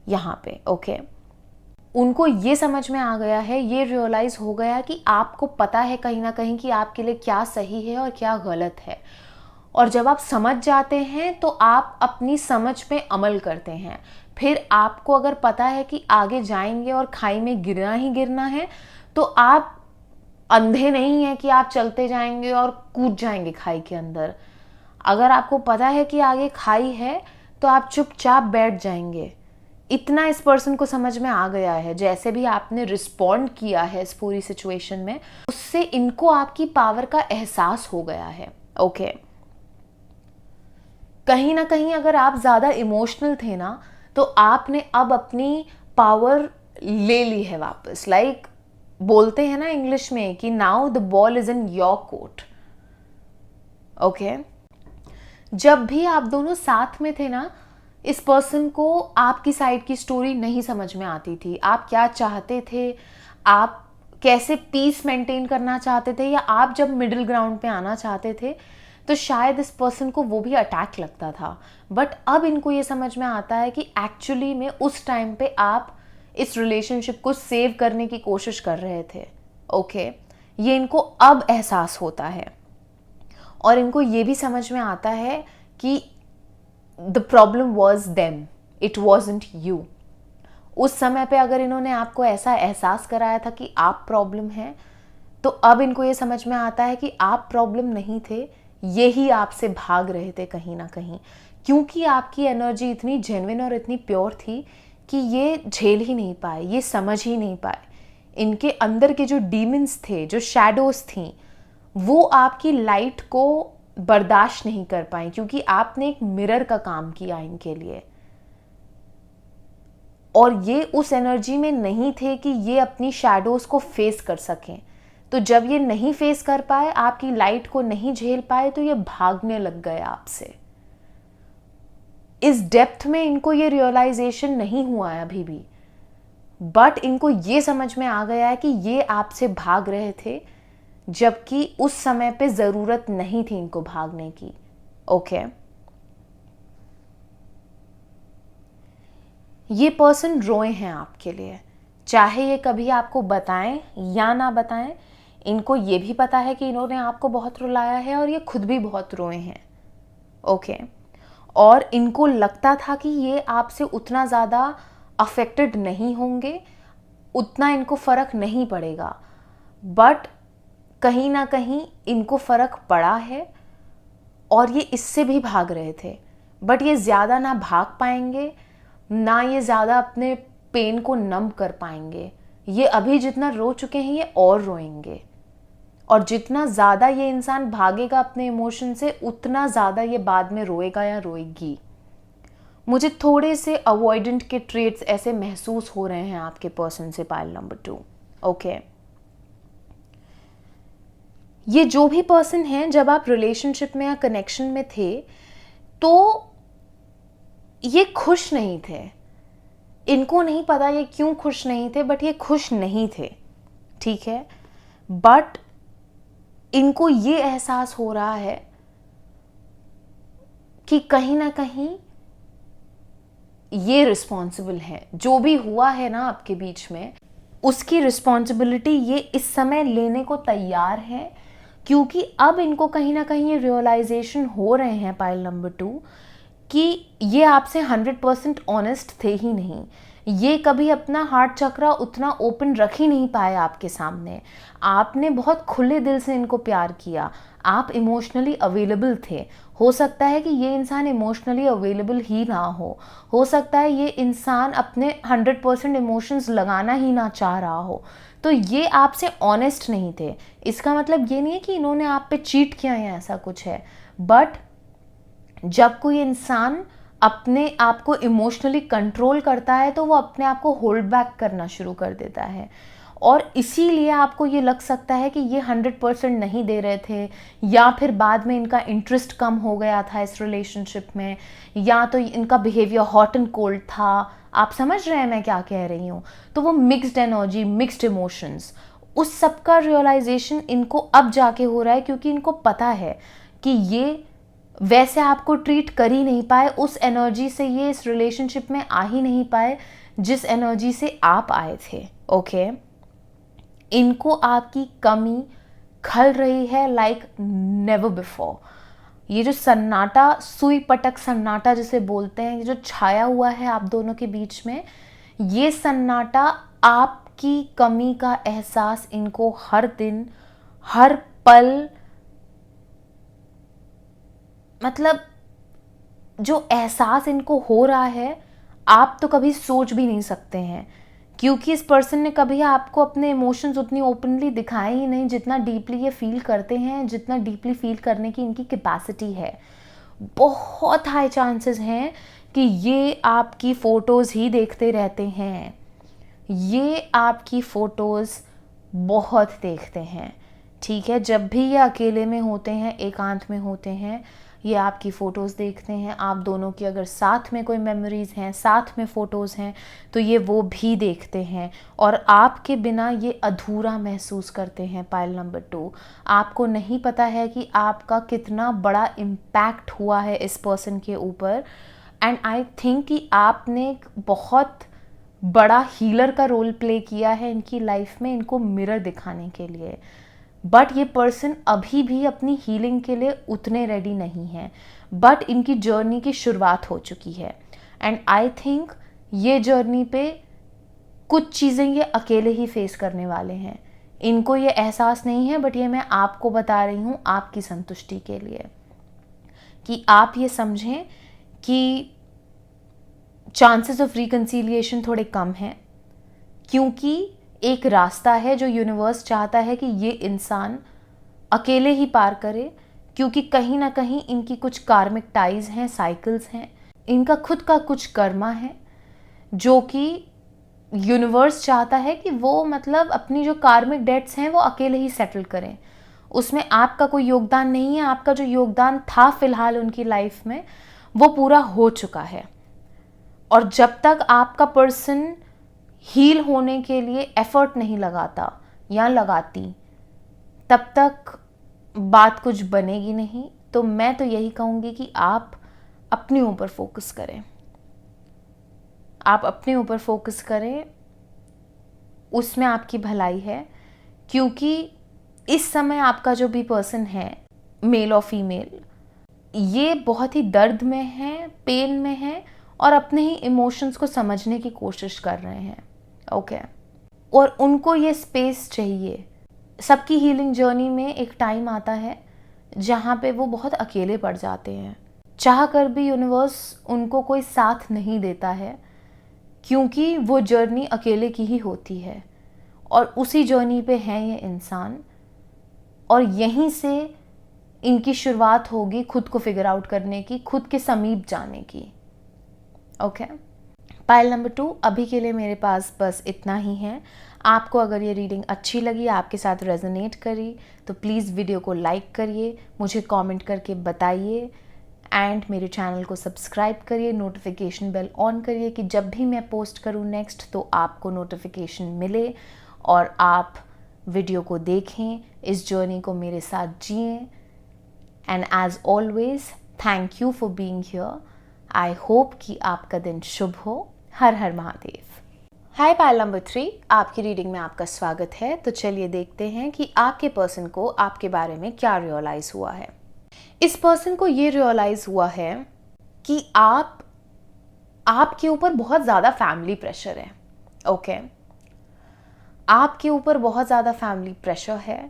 यहाँ पे। ओके, उनको ये समझ में आ गया है, ये रियलाइज हो गया कि आपको पता है कहीं ना कहीं कि आपके लिए क्या सही है और क्या गलत है, और जब आप समझ जाते हैं तो आप अपनी समझ पे अमल करते हैं। फिर आपको अगर पता है कि आगे जाएंगे और खाई में गिरना ही गिरना है, तो आप अंधे नहीं हैं कि आप चलते जाएंगे और कूद जाएंगे खाई के अंदर। अगर आपको पता है कि आगे खाई है तो आप चुपचाप बैठ जाएंगे। इतना इस पर्सन को समझ में आ गया है, जैसे भी आपने रिस्पॉन्ड किया है इस पूरी सिचुएशन में, उससे इनको आपकी पावर का एहसास हो गया है। ओके, कहीं ना कहीं अगर आप ज़्यादा इमोशनल थे ना, तो आपने अब अपनी पावर ले ली है वापस। लाइक बोलते हैं ना इंग्लिश में कि now the ball is in your court. Okay, जब भी आप दोनों साथ में थे ना, इस पर्सन को आपकी साइड की स्टोरी नहीं समझ में आती थी। आप क्या चाहते थे, आप कैसे पीस मेंटेन करना चाहते थे, या आप जब मिडिल ग्राउंड पे आना चाहते थे तो शायद इस पर्सन को वो भी अटैक लगता था। बट अब इनको ये समझ में आता है कि एक्चुअली में उस टाइम पे आप इस रिलेशनशिप को सेव करने की कोशिश कर रहे थे। ओके, ये इनको अब एहसास होता है, और इनको ये भी समझ में आता है कि the problem was them, it wasn't you. उस समय पे अगर इन्होंने आपको ऐसा एहसास कराया था कि आप प्रॉब्लम हैं, तो अब इनको ये समझ में आता है कि आप प्रॉब्लम नहीं थे, यही आपसे भाग रहे थे कहीं ना कहीं, क्योंकि आपकी एनर्जी इतनी जेन्युइन और इतनी प्योर थी कि ये झेल ही नहीं पाए, ये समझ ही नहीं पाए। इनके अंदर के जो डीमंस थे, जो शैडोज थी, वो आपकी लाइट को बर्दाश्त नहीं कर पाई, क्योंकि आपने एक मिरर का काम किया इनके लिए, और ये उस एनर्जी में नहीं थे कि ये अपनी शैडोज को फेस कर सकें। तो जब ये नहीं फेस कर पाए, आपकी लाइट को नहीं झेल पाए, तो ये भागने लग गए आपसे। इस डेप्थ में इनको ये रियलाइजेशन नहीं हुआ है अभी भी, बट इनको ये समझ में आ गया है कि ये आपसे भाग रहे थे, जबकि उस समय पे जरूरत नहीं थी इनको भागने की। ओके, ये पर्सन रोए हैं आपके लिए, चाहे ये कभी आपको बताएं या ना बताएं। इनको ये भी पता है कि इन्होंने आपको बहुत रुलाया है, और ये खुद भी बहुत रोए हैं। ओके, और इनको लगता था कि ये आपसे उतना ज़्यादा अफेक्टेड नहीं होंगे, उतना इनको फ़र्क नहीं पड़ेगा, बट कहीं ना कहीं इनको फ़र्क पड़ा है, और ये इससे भी भाग रहे थे। बट ये ज़्यादा ना भाग पाएंगे, ना ये ज़्यादा अपने पेन को नम कर पाएंगे। ये अभी जितना रो चुके हैं, ये और रोएंगे, और जितना ज़्यादा ये इंसान भागेगा अपने इमोशन से, उतना ज़्यादा ये बाद में रोएगा या रोएगी। मुझे थोड़े से अवॉइडेंट के ट्रेट्स ऐसे महसूस हो रहे हैं आपके पर्सन से, पाइल नंबर 2। ओके, ये जो भी पर्सन है, जब आप रिलेशनशिप में या कनेक्शन में थे तो ये खुश नहीं थे, इनको नहीं पता ये क्यों खुश नहीं थे, बट ये खुश नहीं थे, ठीक है। बट इनको ये एहसास हो रहा है कि कहीं ना कहीं ये रिस्पॉन्सिबल है, जो भी हुआ है ना आपके बीच में, उसकी रिस्पॉन्सिबिलिटी ये इस समय लेने को तैयार है, क्योंकि अब इनको कहीं ना कहीं ये रियलाइजेशन हो रहे हैं, पाइल नंबर 2, कि ये आपसे 100% ऑनेस्ट थे ही नहीं। ये कभी अपना हार्ट चक्रा उतना ओपन रख ही नहीं पाए आपके सामने। आपने बहुत खुले दिल से इनको प्यार किया, आप इमोशनली अवेलेबल थे। हो सकता है कि ये इंसान इमोशनली अवेलेबल ही ना हो सकता है ये इंसान अपने 100% इमोशंस लगाना ही ना चाह रहा हो। तो ये आपसे ऑनेस्ट नहीं थे। इसका मतलब ये नहीं है कि इन्होंने आप पे चीट किया या ऐसा कुछ है, बट जब कोई इंसान अपने आप को इमोशनली कंट्रोल करता है तो वो अपने आप को होल्ड बैक करना शुरू कर देता है, और इसीलिए आपको ये लग सकता है कि ये 100% नहीं दे रहे थे, या फिर बाद में इनका इंटरेस्ट कम हो गया था इस रिलेशनशिप में, या तो इनका बिहेवियर हॉट एंड कोल्ड था। आप समझ रहे हैं मैं क्या कह रही हूँ? तो वो मिक्स्ड एनर्जी, मिक्स्ड इमोशंस, उस सब का रियलाइजेशन इनको अब जाके हो रहा है, क्योंकि इनको पता है कि ये वैसे आपको ट्रीट कर ही नहीं पाए, उस एनर्जी से ये इस रिलेशनशिप में आ ही नहीं पाए जिस एनर्जी से आप आए थे। ओके, इनको आपकी कमी खल रही है लाइक नेवर बिफोर। ये जो सन्नाटा, सुई पटक सन्नाटा जिसे बोलते हैं, ये जो छाया हुआ है आप दोनों के बीच में, ये सन्नाटा आपकी कमी का एहसास इनको हर दिन, हर पल, मतलब जो एहसास इनको हो रहा है आप तो कभी सोच भी नहीं सकते हैं, क्योंकि इस पर्सन ने कभी आपको अपने इमोशंस उतनी ओपनली दिखाए ही नहीं जितना डीपली ये फील करते हैं, जितना डीपली फील करने की इनकी कैपेसिटी है। बहुत हाई चांसेस हैं कि ये आपकी फ़ोटोज़ ही देखते रहते हैं, ये आपकी फ़ोटोज़ बहुत देखते हैं, ठीक है। जब भी ये अकेले में होते हैं, एकांत में होते हैं, ये आपकी फ़ोटोज़ देखते हैं। आप दोनों की अगर साथ में कोई मेमोरीज़ हैं, साथ में फ़ोटोज़ हैं, तो ये वो भी देखते हैं, और आपके बिना ये अधूरा महसूस करते हैं। पाइल नंबर 2, आपको नहीं पता है कि आपका कितना बड़ा इम्पैक्ट हुआ है इस पर्सन के ऊपर, एंड आई थिंक कि आपने बहुत बड़ा हीलर का रोल प्ले किया है इनकी लाइफ में, इनको मिरर दिखाने के लिए। बट ये पर्सन अभी भी अपनी हीलिंग के लिए उतने रेडी नहीं है, बट इनकी जर्नी की शुरुआत हो चुकी है, एंड आई थिंक ये जर्नी पे कुछ चीज़ें ये अकेले ही फेस करने वाले हैं। इनको ये एहसास नहीं है, बट ये मैं आपको बता रही हूँ आपकी संतुष्टि के लिए, कि आप ये समझें कि चांसेस ऑफ रिकन्सिलिएशन थोड़े कम हैं, क्योंकि एक रास्ता है जो यूनिवर्स चाहता है कि ये इंसान अकेले ही पार करे, क्योंकि कहीं ना कहीं इनकी कुछ कार्मिक टाइज हैं, साइकिल्स हैं, इनका खुद का कुछ कर्मा है, जो कि यूनिवर्स चाहता है कि वो मतलब अपनी जो कार्मिक डेट्स हैं वो अकेले ही सेटल करें। उसमें आपका कोई योगदान नहीं है, आपका जो योगदान था फ़िलहाल उनकी लाइफ में वो पूरा हो चुका है, और जब तक आपका पर्सन हील होने के लिए एफर्ट नहीं लगाता या लगाती, तब तक बात कुछ बनेगी नहीं। तो मैं तो यही कहूँगी कि आप अपने ऊपर फोकस करें, आप अपने ऊपर फोकस करें, उसमें आपकी भलाई है, क्योंकि इस समय आपका जो भी पर्सन है, मेल और फीमेल, ये बहुत ही दर्द में है, पेन में है, और अपने ही इमोशंस को समझने की कोशिश कर रहे हैं। ओके, और उनको ये स्पेस चाहिए। सबकी हीलिंग जर्नी में एक टाइम आता है जहाँ पे वो बहुत अकेले पड़ जाते हैं, चाह कर भी यूनिवर्स उनको कोई साथ नहीं देता है, क्योंकि वो जर्नी अकेले की ही होती है, और उसी जर्नी पे हैं ये इंसान, और यहीं से इनकी शुरुआत होगी खुद को फिगर आउट करने की, खुद के समीप जाने की। ओके, पाइल नंबर 2, अभी के लिए मेरे पास बस इतना ही है। आपको अगर ये रीडिंग अच्छी लगी, आपके साथ रेजोनेट करी, तो प्लीज़ वीडियो को लाइक करिए, मुझे कमेंट करके बताइए, एंड मेरे चैनल को सब्सक्राइब करिए, नोटिफिकेशन बेल ऑन करिए कि जब भी मैं पोस्ट करूँ नेक्स्ट तो आपको नोटिफिकेशन मिले और आप वीडियो को देखें, इस जर्नी को मेरे साथ जिएं। And as always thank you for being here. I hope कि आपका दिन शुभ हो। Har Har Mahadev. Hi pile number 3, आपकी रीडिंग में आपका स्वागत है। तो चलिए देखते हैं कि आपके पर्सन को आपके बारे में क्या रियलाइज़ हुआ है। इस पर्सन को ये रियलाइज़ हुआ है कि आपके ऊपर बहुत ज़्यादा फैमिली प्रेशर है। ओके, आपके ऊपर बहुत ज़्यादा फैमिली प्रेशर है,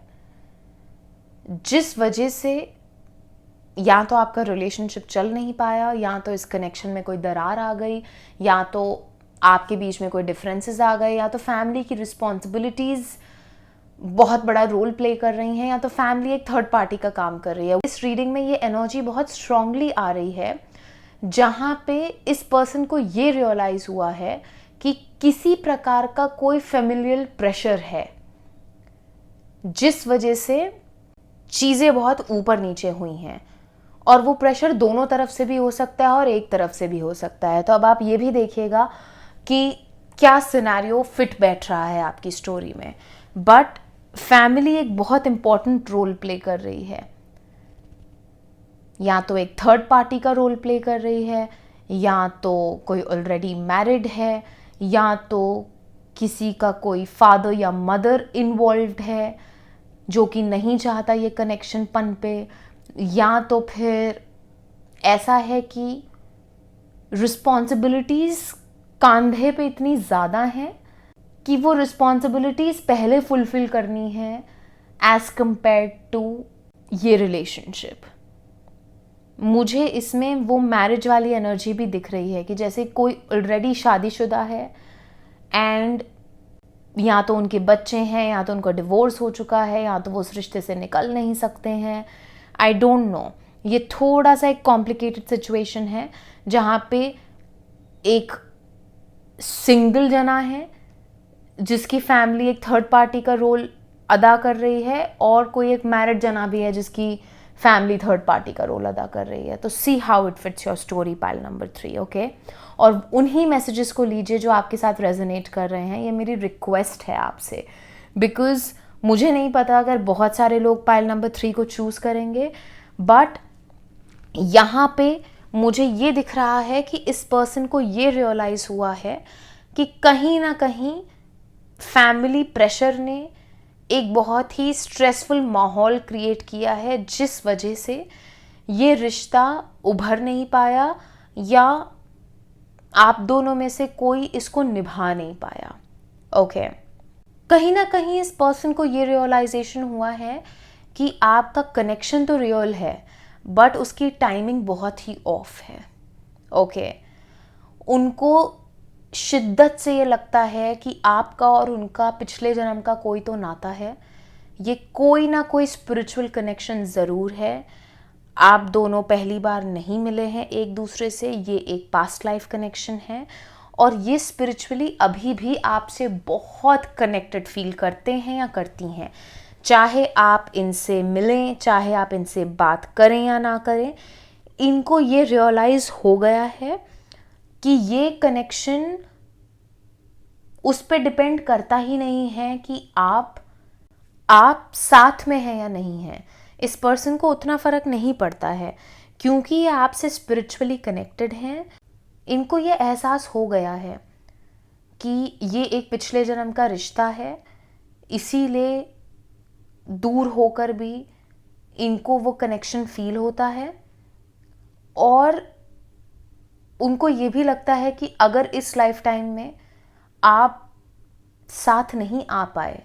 जिस वजह से या तो आपका रिलेशनशिप चल नहीं पाया, या तो इस कनेक्शन में कोई दरार आ गई, या तो आपके बीच में कोई डिफरेंसेस आ गए, या तो फैमिली की रिस्पॉन्सिबिलिटीज़ बहुत बड़ा रोल प्ले कर रही हैं, या तो फैमिली एक थर्ड पार्टी का काम कर रही है। इस रीडिंग में ये एनर्जी बहुत स्ट्रांगली आ रही है, जहाँ पे इस पर्सन को ये रियलाइज़ हुआ है कि किसी प्रकार का कोई फैमिलियल प्रेशर है, जिस वजह से चीज़ें बहुत ऊपर नीचे हुई हैं। और वो प्रेशर दोनों तरफ से भी हो सकता है और एक तरफ से भी हो सकता है। तो अब आप ये भी देखिएगा कि क्या सिनेरियो फिट बैठ रहा है आपकी स्टोरी में। बट फैमिली एक बहुत इंपॉर्टेंट रोल प्ले कर रही है, या तो एक थर्ड पार्टी का रोल प्ले कर रही है, या तो कोई ऑलरेडी मैरिड है, या तो किसी का कोई फादर या मदर इन्वॉल्व्ड है जो कि नहीं चाहता ये कनेक्शन पनपे, या तो फिर ऐसा है कि रिस्पॉन्सिबिलिटीज़ कंधे पे इतनी ज़्यादा हैं कि वो रिस्पॉन्सिबिलिटीज़ पहले फुलफिल करनी है एज़ कंपेयर टू ये रिलेशनशिप। मुझे इसमें वो मैरिज वाली एनर्जी भी दिख रही है कि जैसे कोई ऑलरेडी शादीशुदा है एंड या तो उनके बच्चे हैं, या तो उनका डिवोर्स हो चुका है, या तो वो उस रिश्ते से निकल नहीं सकते हैं। आई डोंट नो, ये थोड़ा सा एक कॉम्प्लिकेटेड सिचुएशन है जहाँ पे एक सिंगल जना है जिसकी फैमिली एक थर्ड पार्टी का रोल अदा कर रही है, और कोई एक मैरिड जना भी है जिसकी फैमिली थर्ड पार्टी का रोल अदा कर रही है। तो see how it fits your story pile number 3। Okay, और उन्हीं मैसेजेस को लीजिए जो आपके साथ रेजोनेट कर रहे हैं। ये मेरी रिक्वेस्ट है आपसे, बिकॉज मुझे नहीं पता अगर बहुत सारे लोग पाइल नंबर 3 को चूज़ करेंगे, बट यहाँ पे मुझे ये दिख रहा है कि इस पर्सन को ये रियलाइज़ हुआ है कि कहीं ना कहीं फैमिली प्रेशर ने एक बहुत ही स्ट्रेसफुल माहौल क्रिएट किया है, जिस वजह से ये रिश्ता उभर नहीं पाया, या आप दोनों में से कोई इसको निभा नहीं पाया। ओके, कहीं ना कहीं इस पर्सन को ये रियलाइजेशन हुआ है कि आपका कनेक्शन तो रियल है, बट उसकी टाइमिंग बहुत ही ऑफ है। ओके, उनको शिद्दत से ये लगता है कि आपका और उनका पिछले जन्म का कोई तो नाता है, ये कोई ना कोई स्पिरिचुअल कनेक्शन ज़रूर है। आप दोनों पहली बार नहीं मिले हैं एक दूसरे से, ये एक पास्ट लाइफ कनेक्शन है, और ये स्पिरिचुअली अभी भी आपसे बहुत कनेक्टेड फील करते हैं या करती हैं। चाहे आप इनसे मिलें, चाहे आप इनसे बात करें या ना करें, इनको ये रियलाइज़ हो गया है कि ये कनेक्शन उस पे डिपेंड करता ही नहीं है कि आप साथ में हैं या नहीं हैं। इस पर्सन को उतना फ़र्क नहीं पड़ता है, क्योंकि ये आपसे स्पिरिचुअली कनेक्टेड हैं। इनको ये एहसास हो गया है कि ये एक पिछले जन्म का रिश्ता है, इसीलिए दूर होकर भी इनको वो कनेक्शन फील होता है। और उनको ये भी लगता है कि अगर इस लाइफ टाइम में आप साथ नहीं आ पाए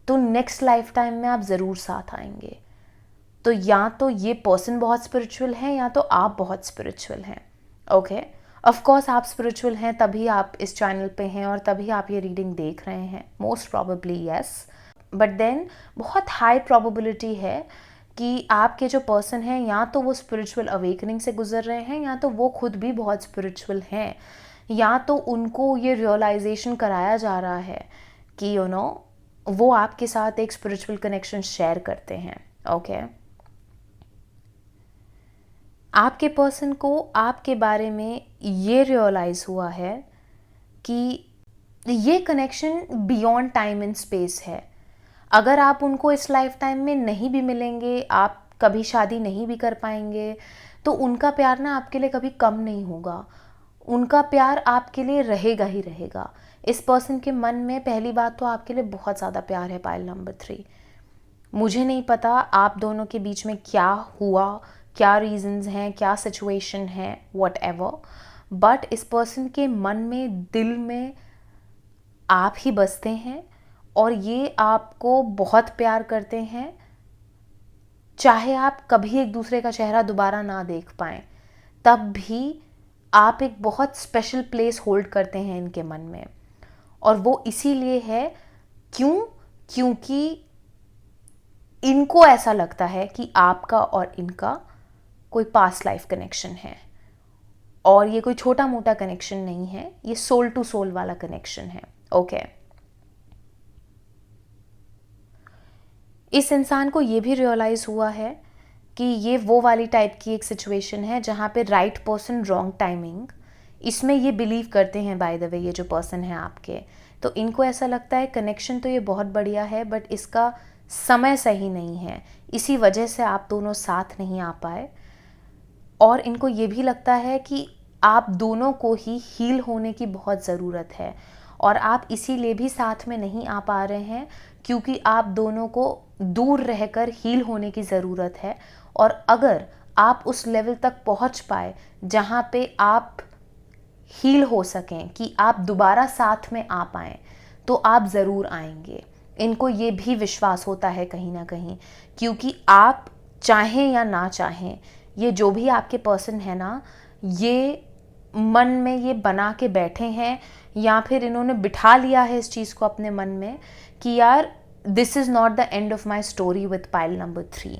तो नेक्स्ट लाइफ टाइम में आप ज़रूर साथ आएंगे। तो या तो ये पर्सन बहुत स्पिरिचुअल है, या तो आप बहुत स्पिरिचुअल हैं। ओके, ऑफ कोर्स आप स्पिरिचुअल हैं तभी आप इस चैनल पे हैं और तभी आप ये रीडिंग देख रहे हैं, most probably yes. But then बहुत हाई प्रोबेबिलिटी है कि आपके जो पर्सन हैं या तो वो स्पिरिचुअल अवेकनिंग से गुजर रहे हैं, या तो वो खुद भी बहुत स्पिरिचुअल हैं, या तो उनको ये रियलाइजेशन कराया जा रहा है कि यू नो वो आपके साथ एक स्पिरिचुअल कनेक्शन शेयर करते हैं। ओके, आपके पर्सन को आपके बारे में ये रियलाइज़ हुआ है कि ये connection beyond time and space है। अगर आप उनको इस लाइफ टाइम में नहीं भी मिलेंगे, आप कभी शादी नहीं भी कर पाएंगे, तो उनका प्यार ना आपके लिए कभी कम नहीं होगा। उनका प्यार आपके लिए रहेगा ही रहेगा। इस पर्सन के मन में पहली बात तो आपके लिए बहुत ज़्यादा प्यार है, पाइल नंबर 3। मुझे नहीं पता आप दोनों के बीच में क्या हुआ, क्या रीजंस हैं, क्या सिचुएशन है, वॉट एवर, बट इस पर्सन के मन में, दिल में आप ही बसते हैं और ये आपको बहुत प्यार करते हैं। चाहे आप कभी एक दूसरे का चेहरा दोबारा ना देख पाएं, तब भी आप एक बहुत स्पेशल प्लेस होल्ड करते हैं इनके मन में। और वो इसीलिए है क्योंकि इनको ऐसा लगता है कि आपका और इनका कोई पास्ट लाइफ कनेक्शन है। और ये कोई छोटा मोटा कनेक्शन नहीं है, ये सोल टू सोल वाला कनेक्शन है। ओके इस इंसान को ये भी रियलाइज़ हुआ है कि ये वो वाली टाइप की एक सिचुएशन है जहाँ पे राइट पर्सन रॉन्ग टाइमिंग, इसमें ये बिलीव करते हैं बाय द वे ये जो पर्सन है आपके। तो इनको ऐसा लगता है कनेक्शन तो ये बहुत बढ़िया है, बट इसका समय सही नहीं है, इसी वजह से आप दोनों साथ नहीं आ पाए। और इनको ये भी लगता है कि आप दोनों को ही हील होने की बहुत ज़रूरत है, और आप इसीलिए भी साथ में नहीं आ पा रहे हैं क्योंकि आप दोनों को दूर रहकर हील होने की ज़रूरत है। और अगर आप उस लेवल तक पहुंच पाए जहां पे आप हील हो सकें, कि आप दोबारा साथ में आ पाएँ, तो आप ज़रूर आएंगे। इनको ये भी विश्वास होता है कहीं ना कहीं, क्योंकि आप चाहें या ना चाहें, ये जो भी आपके पर्सन है ना, ये मन में ये बना के बैठे हैं या फिर इन्होंने बिठा लिया है इस चीज़ को अपने मन में कि यार this is not the end of my story with pile number 3।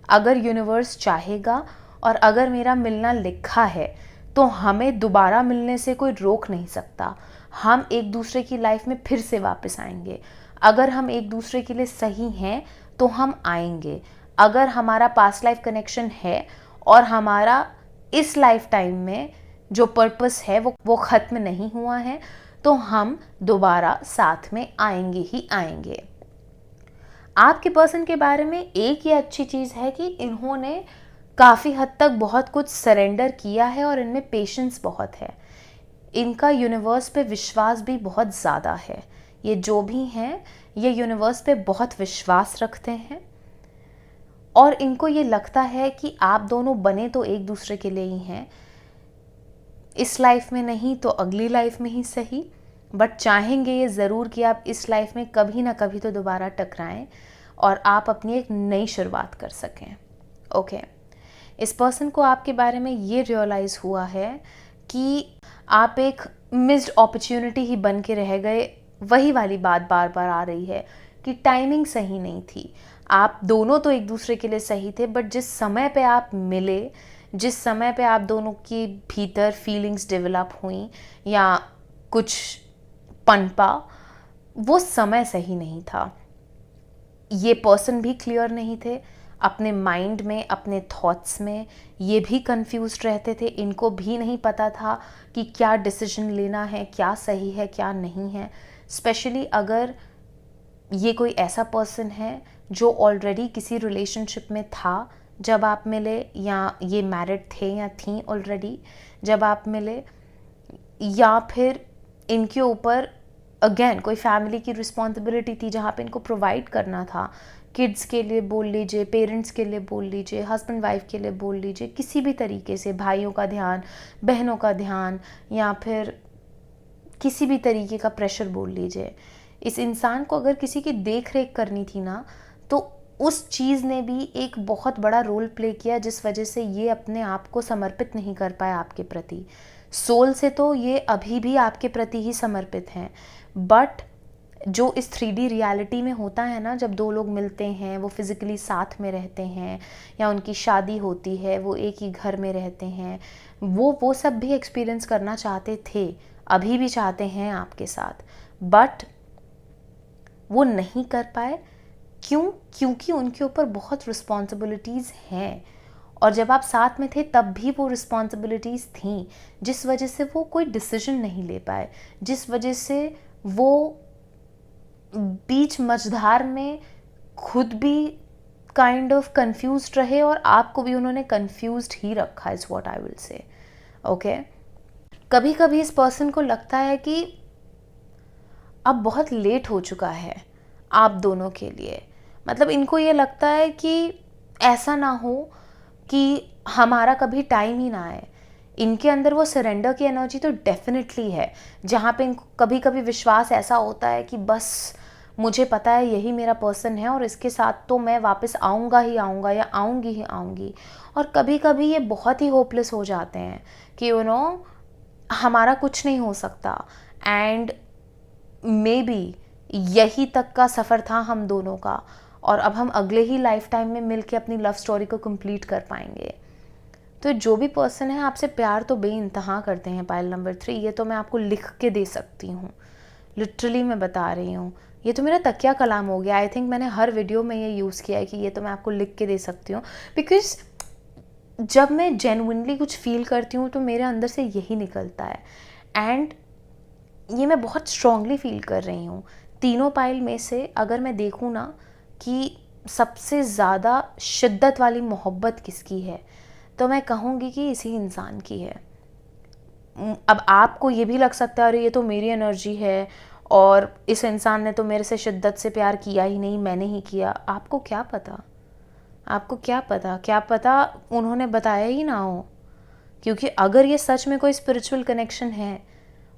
अगर यूनिवर्स चाहेगा और अगर मेरा मिलना लिखा है तो हमें दोबारा मिलने से कोई रोक नहीं सकता। हम एक दूसरे की लाइफ में फिर से वापस आएंगे। अगर हम एक दूसरे के लिए सही हैं तो हम आएंगे। अगर हमारा पास्ट लाइफ कनेक्शन है और हमारा इस लाइफ टाइम में जो पर्पस है वो ख़त्म नहीं हुआ है, तो हम दोबारा साथ में आएंगे ही आएंगे। आपके पर्सन के बारे में एक ये अच्छी चीज़ है कि इन्होंने काफ़ी हद तक बहुत कुछ सरेंडर किया है और इनमें पेशेंस बहुत है। इनका यूनिवर्स पे विश्वास भी बहुत ज़्यादा है। ये जो भी हैं ये यूनिवर्स पे बहुत विश्वास रखते हैं और इनको ये लगता है कि आप दोनों बने तो एक दूसरे के लिए ही हैं। इस लाइफ में नहीं तो अगली लाइफ में ही सही, बट चाहेंगे ये ज़रूर कि आप इस लाइफ में कभी ना कभी तो दोबारा टकराएं और आप अपनी एक नई शुरुआत कर सकें। ओके इस पर्सन को आपके बारे में ये रियलाइज़ हुआ है कि आप एक मिस्ड अपॉर्चुनिटी ही बन के रह गए। वही वाली बात बार बार आ रही है कि टाइमिंग सही नहीं थी। आप दोनों तो एक दूसरे के लिए सही थे, बट जिस समय पे आप मिले, जिस समय पे आप दोनों के भीतर फीलिंग्स डेवलप हुई या कुछ पनपा, वो समय सही नहीं था। ये पर्सन भी क्लियर नहीं थे अपने माइंड में, अपने थॉट्स में। ये भी कंफ्यूज्ड रहते थे। इनको भी नहीं पता था कि क्या डिसीजन लेना है, क्या सही है, क्या नहीं है। स्पेशली अगर ये कोई ऐसा पर्सन है जो ऑलरेडी किसी रिलेशनशिप में था जब आप मिले, या ये मैरिड थे या थी ऑलरेडी जब आप मिले, या फिर इनके ऊपर अगेन कोई फैमिली की रिस्पॉन्सिबिलिटी थी जहाँ पे इनको प्रोवाइड करना था। किड्स के लिए बोल लीजिए, पेरेंट्स के लिए बोल लीजिए, हस्बैंड वाइफ के लिए बोल लीजिए, किसी भी तरीके से भाइयों का ध्यान, बहनों का ध्यान, या फिर किसी भी तरीके का प्रेशर बोल लीजिए। इस इंसान को अगर किसी की देख रेख करनी थी ना, तो उस चीज़ ने भी एक बहुत बड़ा रोल प्ले किया, जिस वजह से ये अपने आप को समर्पित नहीं कर पाया आपके प्रति। सोल से तो ये अभी भी आपके प्रति ही समर्पित हैं, बट जो इस 3D रियलिटी में होता है ना, जब दो लोग मिलते हैं, वो फिज़िकली साथ में रहते हैं या उनकी शादी होती है, वो एक ही घर में रहते हैं, वो सब भी एक्सपीरियंस करना चाहते थे, अभी भी चाहते हैं आपके साथ, बट वो नहीं कर पाए। क्योंकि उनके ऊपर बहुत रिस्पॉन्सिबिलिटीज़ हैं और जब आप साथ में थे तब भी वो रिस्पॉन्सिबिलिटीज़ थी, जिस वजह से वो कोई डिसीजन नहीं ले पाए, जिस वजह से वो बीच मझधार में खुद भी काइंड ऑफ कंफ्यूज्ड रहे और आपको भी उन्होंने कंफ्यूज्ड ही रखा, is what I will say. Okay, कभी कभी इस पर्सन को लगता है कि अब बहुत लेट हो चुका है आप दोनों के लिए। मतलब इनको ये लगता है कि ऐसा ना हो कि हमारा कभी टाइम ही ना आए। इनके अंदर वो सरेंडर की एनर्जी तो डेफिनेटली है, जहाँ पे इनको कभी कभी विश्वास ऐसा होता है कि बस मुझे पता है यही मेरा पर्सन है और इसके साथ तो मैं वापस आऊँगा ही आऊँगा या आऊँगी ही आऊँगी। और कभी कभी ये बहुत ही होपलेस हो जाते हैं कि हमारा कुछ नहीं हो सकता, एंड मे बी यही तक का सफ़र था हम दोनों का, और अब हम अगले ही लाइफ टाइम में मिल के अपनी लव स्टोरी को कंप्लीट कर पाएंगे। तो जो भी पर्सन है आपसे प्यार तो बेइंतहा करते हैं पाइल नंबर 3, ये तो मैं आपको लिख के दे सकती हूँ, लिटरली मैं बता रही हूँ। ये तो मेरा तकिया कलाम हो गया। आई थिंक मैंने हर वीडियो में ये यूज़ किया है कि ये तो मैं आपको लिख के दे सकती हूँ, बिकॉज जब मैं जेन्युइनली कुछ फील करती हूँ तो मेरे अंदर से यही निकलता है, एंड ये मैं बहुत स्ट्रांगली फील कर रही हूँ। तीनों पाइल में से अगर मैं देखूँ ना कि सबसे ज़्यादा शिद्दत वाली मोहब्बत किसकी है, तो मैं कहूँगी कि इसी इंसान की है। अब आपको ये भी लग सकता है अरे ये तो मेरी एनर्जी है और इस इंसान ने तो मेरे से शिद्दत से प्यार किया ही नहीं, मैंने ही किया। आपको क्या पता, आपको क्या पता उन्होंने बताया ही ना हो। क्योंकि अगर ये सच में कोई स्पिरिचुअल कनेक्शन है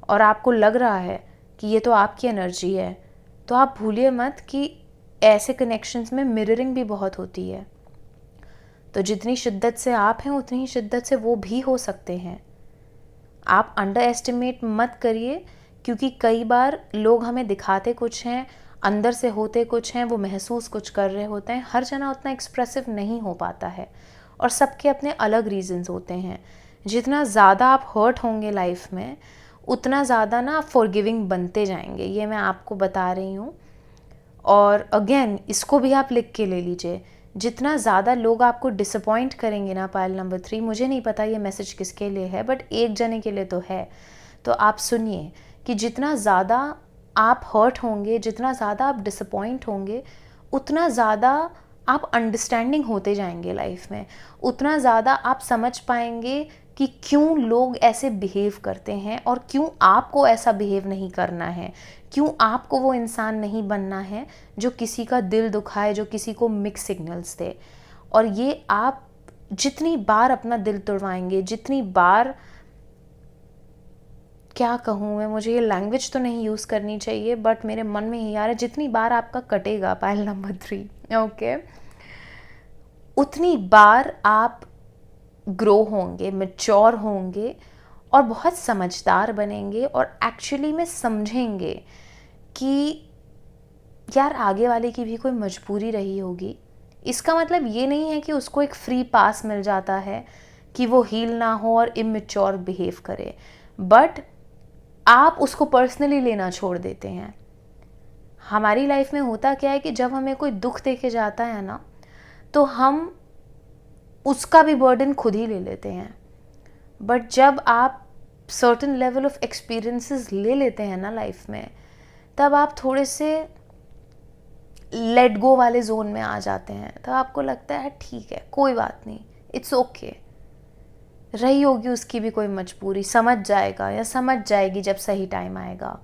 और आपको लग रहा है कि ये तो आपकी एनर्जी है, तो आप भूलिए मत कि ऐसे कनेक्शंस में मिररिंग भी बहुत होती है। तो जितनी शिद्दत से आप हैं उतनी ही शिद्दत से वो भी हो सकते हैं। आप अंडर एस्टिमेट मत करिए, क्योंकि कई बार लोग हमें दिखाते कुछ हैं, अंदर से होते कुछ हैं, वो महसूस कुछ कर रहे होते हैं। हर जना उतना एक्सप्रेसिव नहीं हो पाता है और सबके अपने अलग रीजंस होते हैं। जितना ज़्यादा आप हर्ट होंगे लाइफ में उतना ज़्यादा ना आप फॉरगिविंग बनते जाएंगे, ये मैं आपको बता रही हूँ। और अगेन इसको भी आप लिख के ले लीजिए, जितना ज़्यादा लोग आपको डिसअपॉइंट करेंगे ना पाइल नंबर 3, मुझे नहीं पता ये मैसेज किसके लिए है, बट एक जने के लिए तो है। तो आप सुनिए कि जितना ज़्यादा आप हर्ट होंगे, जितना ज़्यादा आप डिसअपॉइंट होंगे, उतना ज़्यादा आप अंडरस्टैंडिंग होते जाएंगे लाइफ में, उतना ज़्यादा आप समझ पाएंगे कि क्यों लोग ऐसे बिहेव करते हैं और क्यों आपको ऐसा बिहेव नहीं करना है, क्यों आपको वो इंसान नहीं बनना है जो किसी का दिल दुखाए, जो किसी को मिक्स सिग्नल्स दे। और ये आप जितनी बार अपना दिल तोड़वाएंगे, जितनी बार, क्या कहूँ मैं, मुझे ये लैंग्वेज तो नहीं यूज़ करनी चाहिए बट मेरे मन में ही आ रहा है, जितनी बार आपका कटेगा पाइल नंबर 3, ओके, उतनी बार आप ग्रो होंगे, मैच्योर होंगे और बहुत समझदार बनेंगे और एक्चुअली में समझेंगे कि यार आगे वाले की भी कोई मजबूरी रही होगी। इसका मतलब ये नहीं है कि उसको एक फ्री पास मिल जाता है कि वो हील ना हो और इमेच्योर बिहेव करे, बट आप उसको पर्सनली लेना छोड़ देते हैं। हमारी लाइफ में होता क्या है कि जब हमें कोई दुख देके जाता है ना, तो हम उसका भी बर्डन खुद ही ले लेते हैं। बट जब आप सर्टेन लेवल ऑफ एक्सपीरियंसेस ले लेते हैं ना लाइफ में, तब आप थोड़े से लेट गो वाले जोन में आ जाते हैं। तब आपको लगता है ठीक है, कोई बात नहीं, इट्स ओके, रही होगी उसकी भी कोई मजबूरी, समझ जाएगा या समझ जाएगी जब सही टाइम आएगा।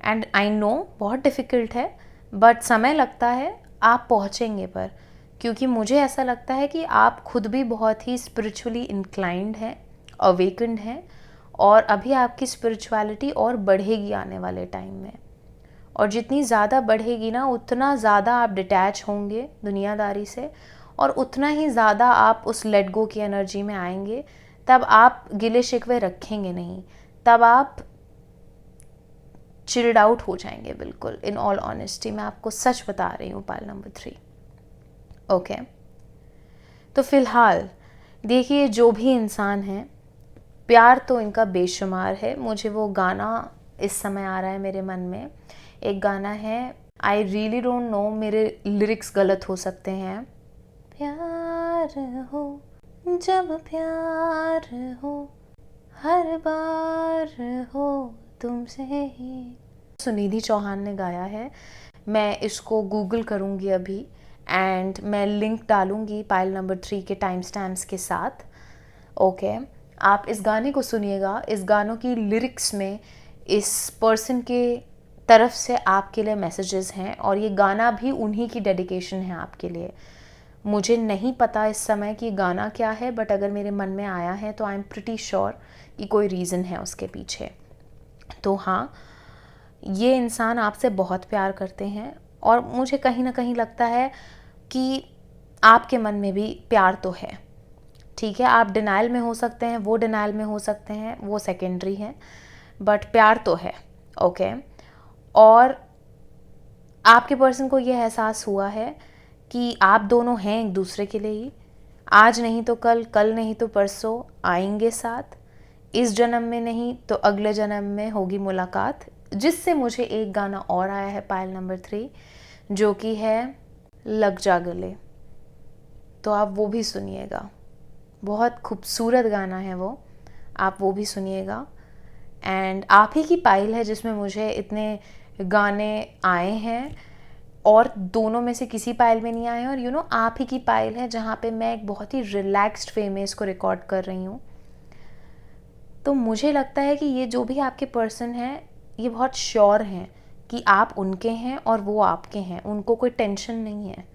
एंड आई नो बहुत डिफ़िकल्ट है, बट समय लगता है, आप पहुँचेंगे पर। क्योंकि मुझे ऐसा लगता है कि आप खुद भी बहुत ही स्पिरिचुअली इंक्लाइंड हैं, अवेकन्ड हैं, और अभी आपकी स्पिरिचुअलिटी और बढ़ेगी आने वाले टाइम में। और जितनी ज़्यादा बढ़ेगी ना, उतना ज़्यादा आप डिटैच होंगे दुनियादारी से और उतना ही ज़्यादा आप उस लेट गो की एनर्जी में आएंगे। तब आप गिले शिकवे रखेंगे नहीं, तब आप चिल्ड आउट हो जाएंगे बिल्कुल। इन ऑल ऑनेस्टी मैं आपको सच बता रही हूँ पाइल नंबर 3, ओके। तो फिलहाल देखिए, जो भी इंसान है, प्यार तो इनका बेशुमार है। मुझे वो गाना इस समय आ रहा है मेरे मन में, एक गाना है, आई रियली डोंट नो, मेरे लिरिक्स गलत हो सकते हैं। प्यार हो जब प्यार हो हर बार हो तुमसे ही। सुनिधि चौहान ने गाया है। मैं इसको गूगल करूँगी अभी एंड मैं लिंक डालूँगी पाइल नंबर 3 के टाइम स्टैम्प्स के साथ। ओके, आप इस गाने को सुनिएगा। इस गानों की लिरिक्स में इस पर्सन के तरफ से आपके लिए मैसेजेस हैं और ये गाना भी उन्हीं की डेडिकेशन है आपके लिए। मुझे नहीं पता इस समय कि गाना क्या है, बट अगर मेरे मन में आया है तो आई एम प्रिटी श्योर कि कोई रीज़न है उसके पीछे। तो हाँ, ये इंसान आपसे बहुत प्यार करते हैं और मुझे कहीं ना कहीं लगता है कि आपके मन में भी प्यार तो है। ठीक है, आप डिनाइल में हो सकते हैं, वो डिनाइल में हो सकते हैं, वो सेकेंडरी है, बट प्यार तो है। ओके, और आपके पर्सन को ये एहसास हुआ है कि आप दोनों हैं एक दूसरे के लिए ही। आज नहीं तो कल, कल नहीं तो परसों आएंगे साथ। इस जन्म में नहीं तो अगले जन्म में होगी मुलाकात। जिससे मुझे एक गाना और आया है पाइल नंबर 3, जो कि है लग जा गले। तो आप वो भी सुनिएगा, बहुत खूबसूरत गाना है वो, आप वो भी सुनिएगा। एंड आप ही की पाइल है जिसमें मुझे इतने गाने आए हैं और दोनों में से किसी पाइल में नहीं आए हैं। और यू नो, आप ही की पाइल है जहाँ पे मैं एक बहुत ही रिलैक्स्ड वे में इसको रिकॉर्ड कर रही हूँ। तो मुझे लगता है कि ये जो भी आपके पर्सन हैं, ये बहुत श्योर हैं कि आप उनके हैं और वो आपके हैं। उनको कोई टेंशन नहीं है।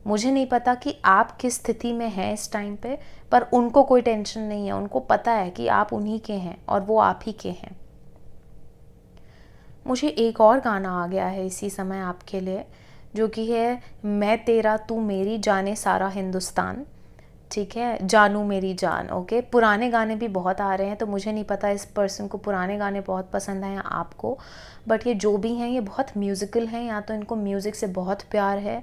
मुझे नहीं पता कि आप किस स्थिति में हैं इस टाइम पे, पर उनको कोई टेंशन नहीं है। उनको पता है कि आप उन्हीं के हैं और वो आप ही के हैं। मुझे एक और गाना आ गया है इसी समय आपके लिए, जो कि है मैं तेरा तू मेरी जाने सारा हिंदुस्तान। ठीक है, जानू मेरी जान। ओके, पुराने गाने भी बहुत आ रहे हैं, तो मुझे नहीं पता इस पर्सन को पुराने गाने बहुत पसंद हैं या आपको, बट ये जो भी हैं ये बहुत म्यूज़िकल हैं। या तो इनको म्यूज़िक से बहुत प्यार है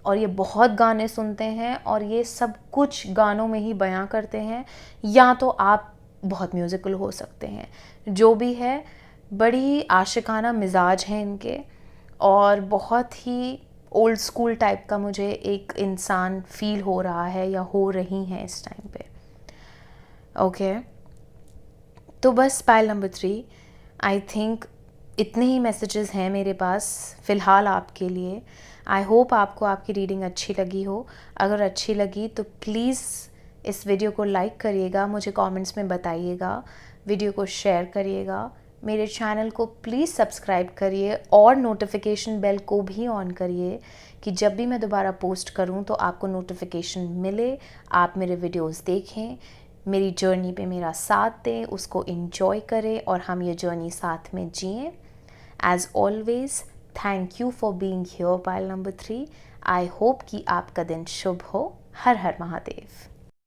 और ये बहुत गाने सुनते हैं और ये सब कुछ गानों में ही बयां करते हैं, या तो आप बहुत म्यूज़िकल हो सकते हैं। जो भी है, बड़ी आशिकाना मिजाज है इनके और बहुत ही ओल्ड स्कूल टाइप का मुझे एक इंसान फील हो रहा है या हो रही हैं इस टाइम पे। ओके, तो बस पाइल नंबर 3, आई थिंक इतने ही मैसेजेस हैं मेरे पास फ़िलहाल आपके लिए। आई होप आपको आपकी रीडिंग अच्छी लगी हो। अगर अच्छी लगी तो प्लीज़ इस वीडियो को लाइक करिएगा, मुझे कमेंट्स में बताइएगा, वीडियो को शेयर करिएगा, मेरे चैनल को प्लीज़ सब्सक्राइब करिए और नोटिफिकेशन बेल को भी ऑन करिए कि जब भी मैं दोबारा पोस्ट करूं तो आपको नोटिफिकेशन मिले, आप मेरे वीडियोस देखें, मेरी जर्नी पे मेरा साथ दें, उसको एंजॉय करें और हम ये जर्नी साथ में जिएं। As always, thank you for being here pile number 3। I hope कि आपका दिन शुभ हो। हर हर महादेव।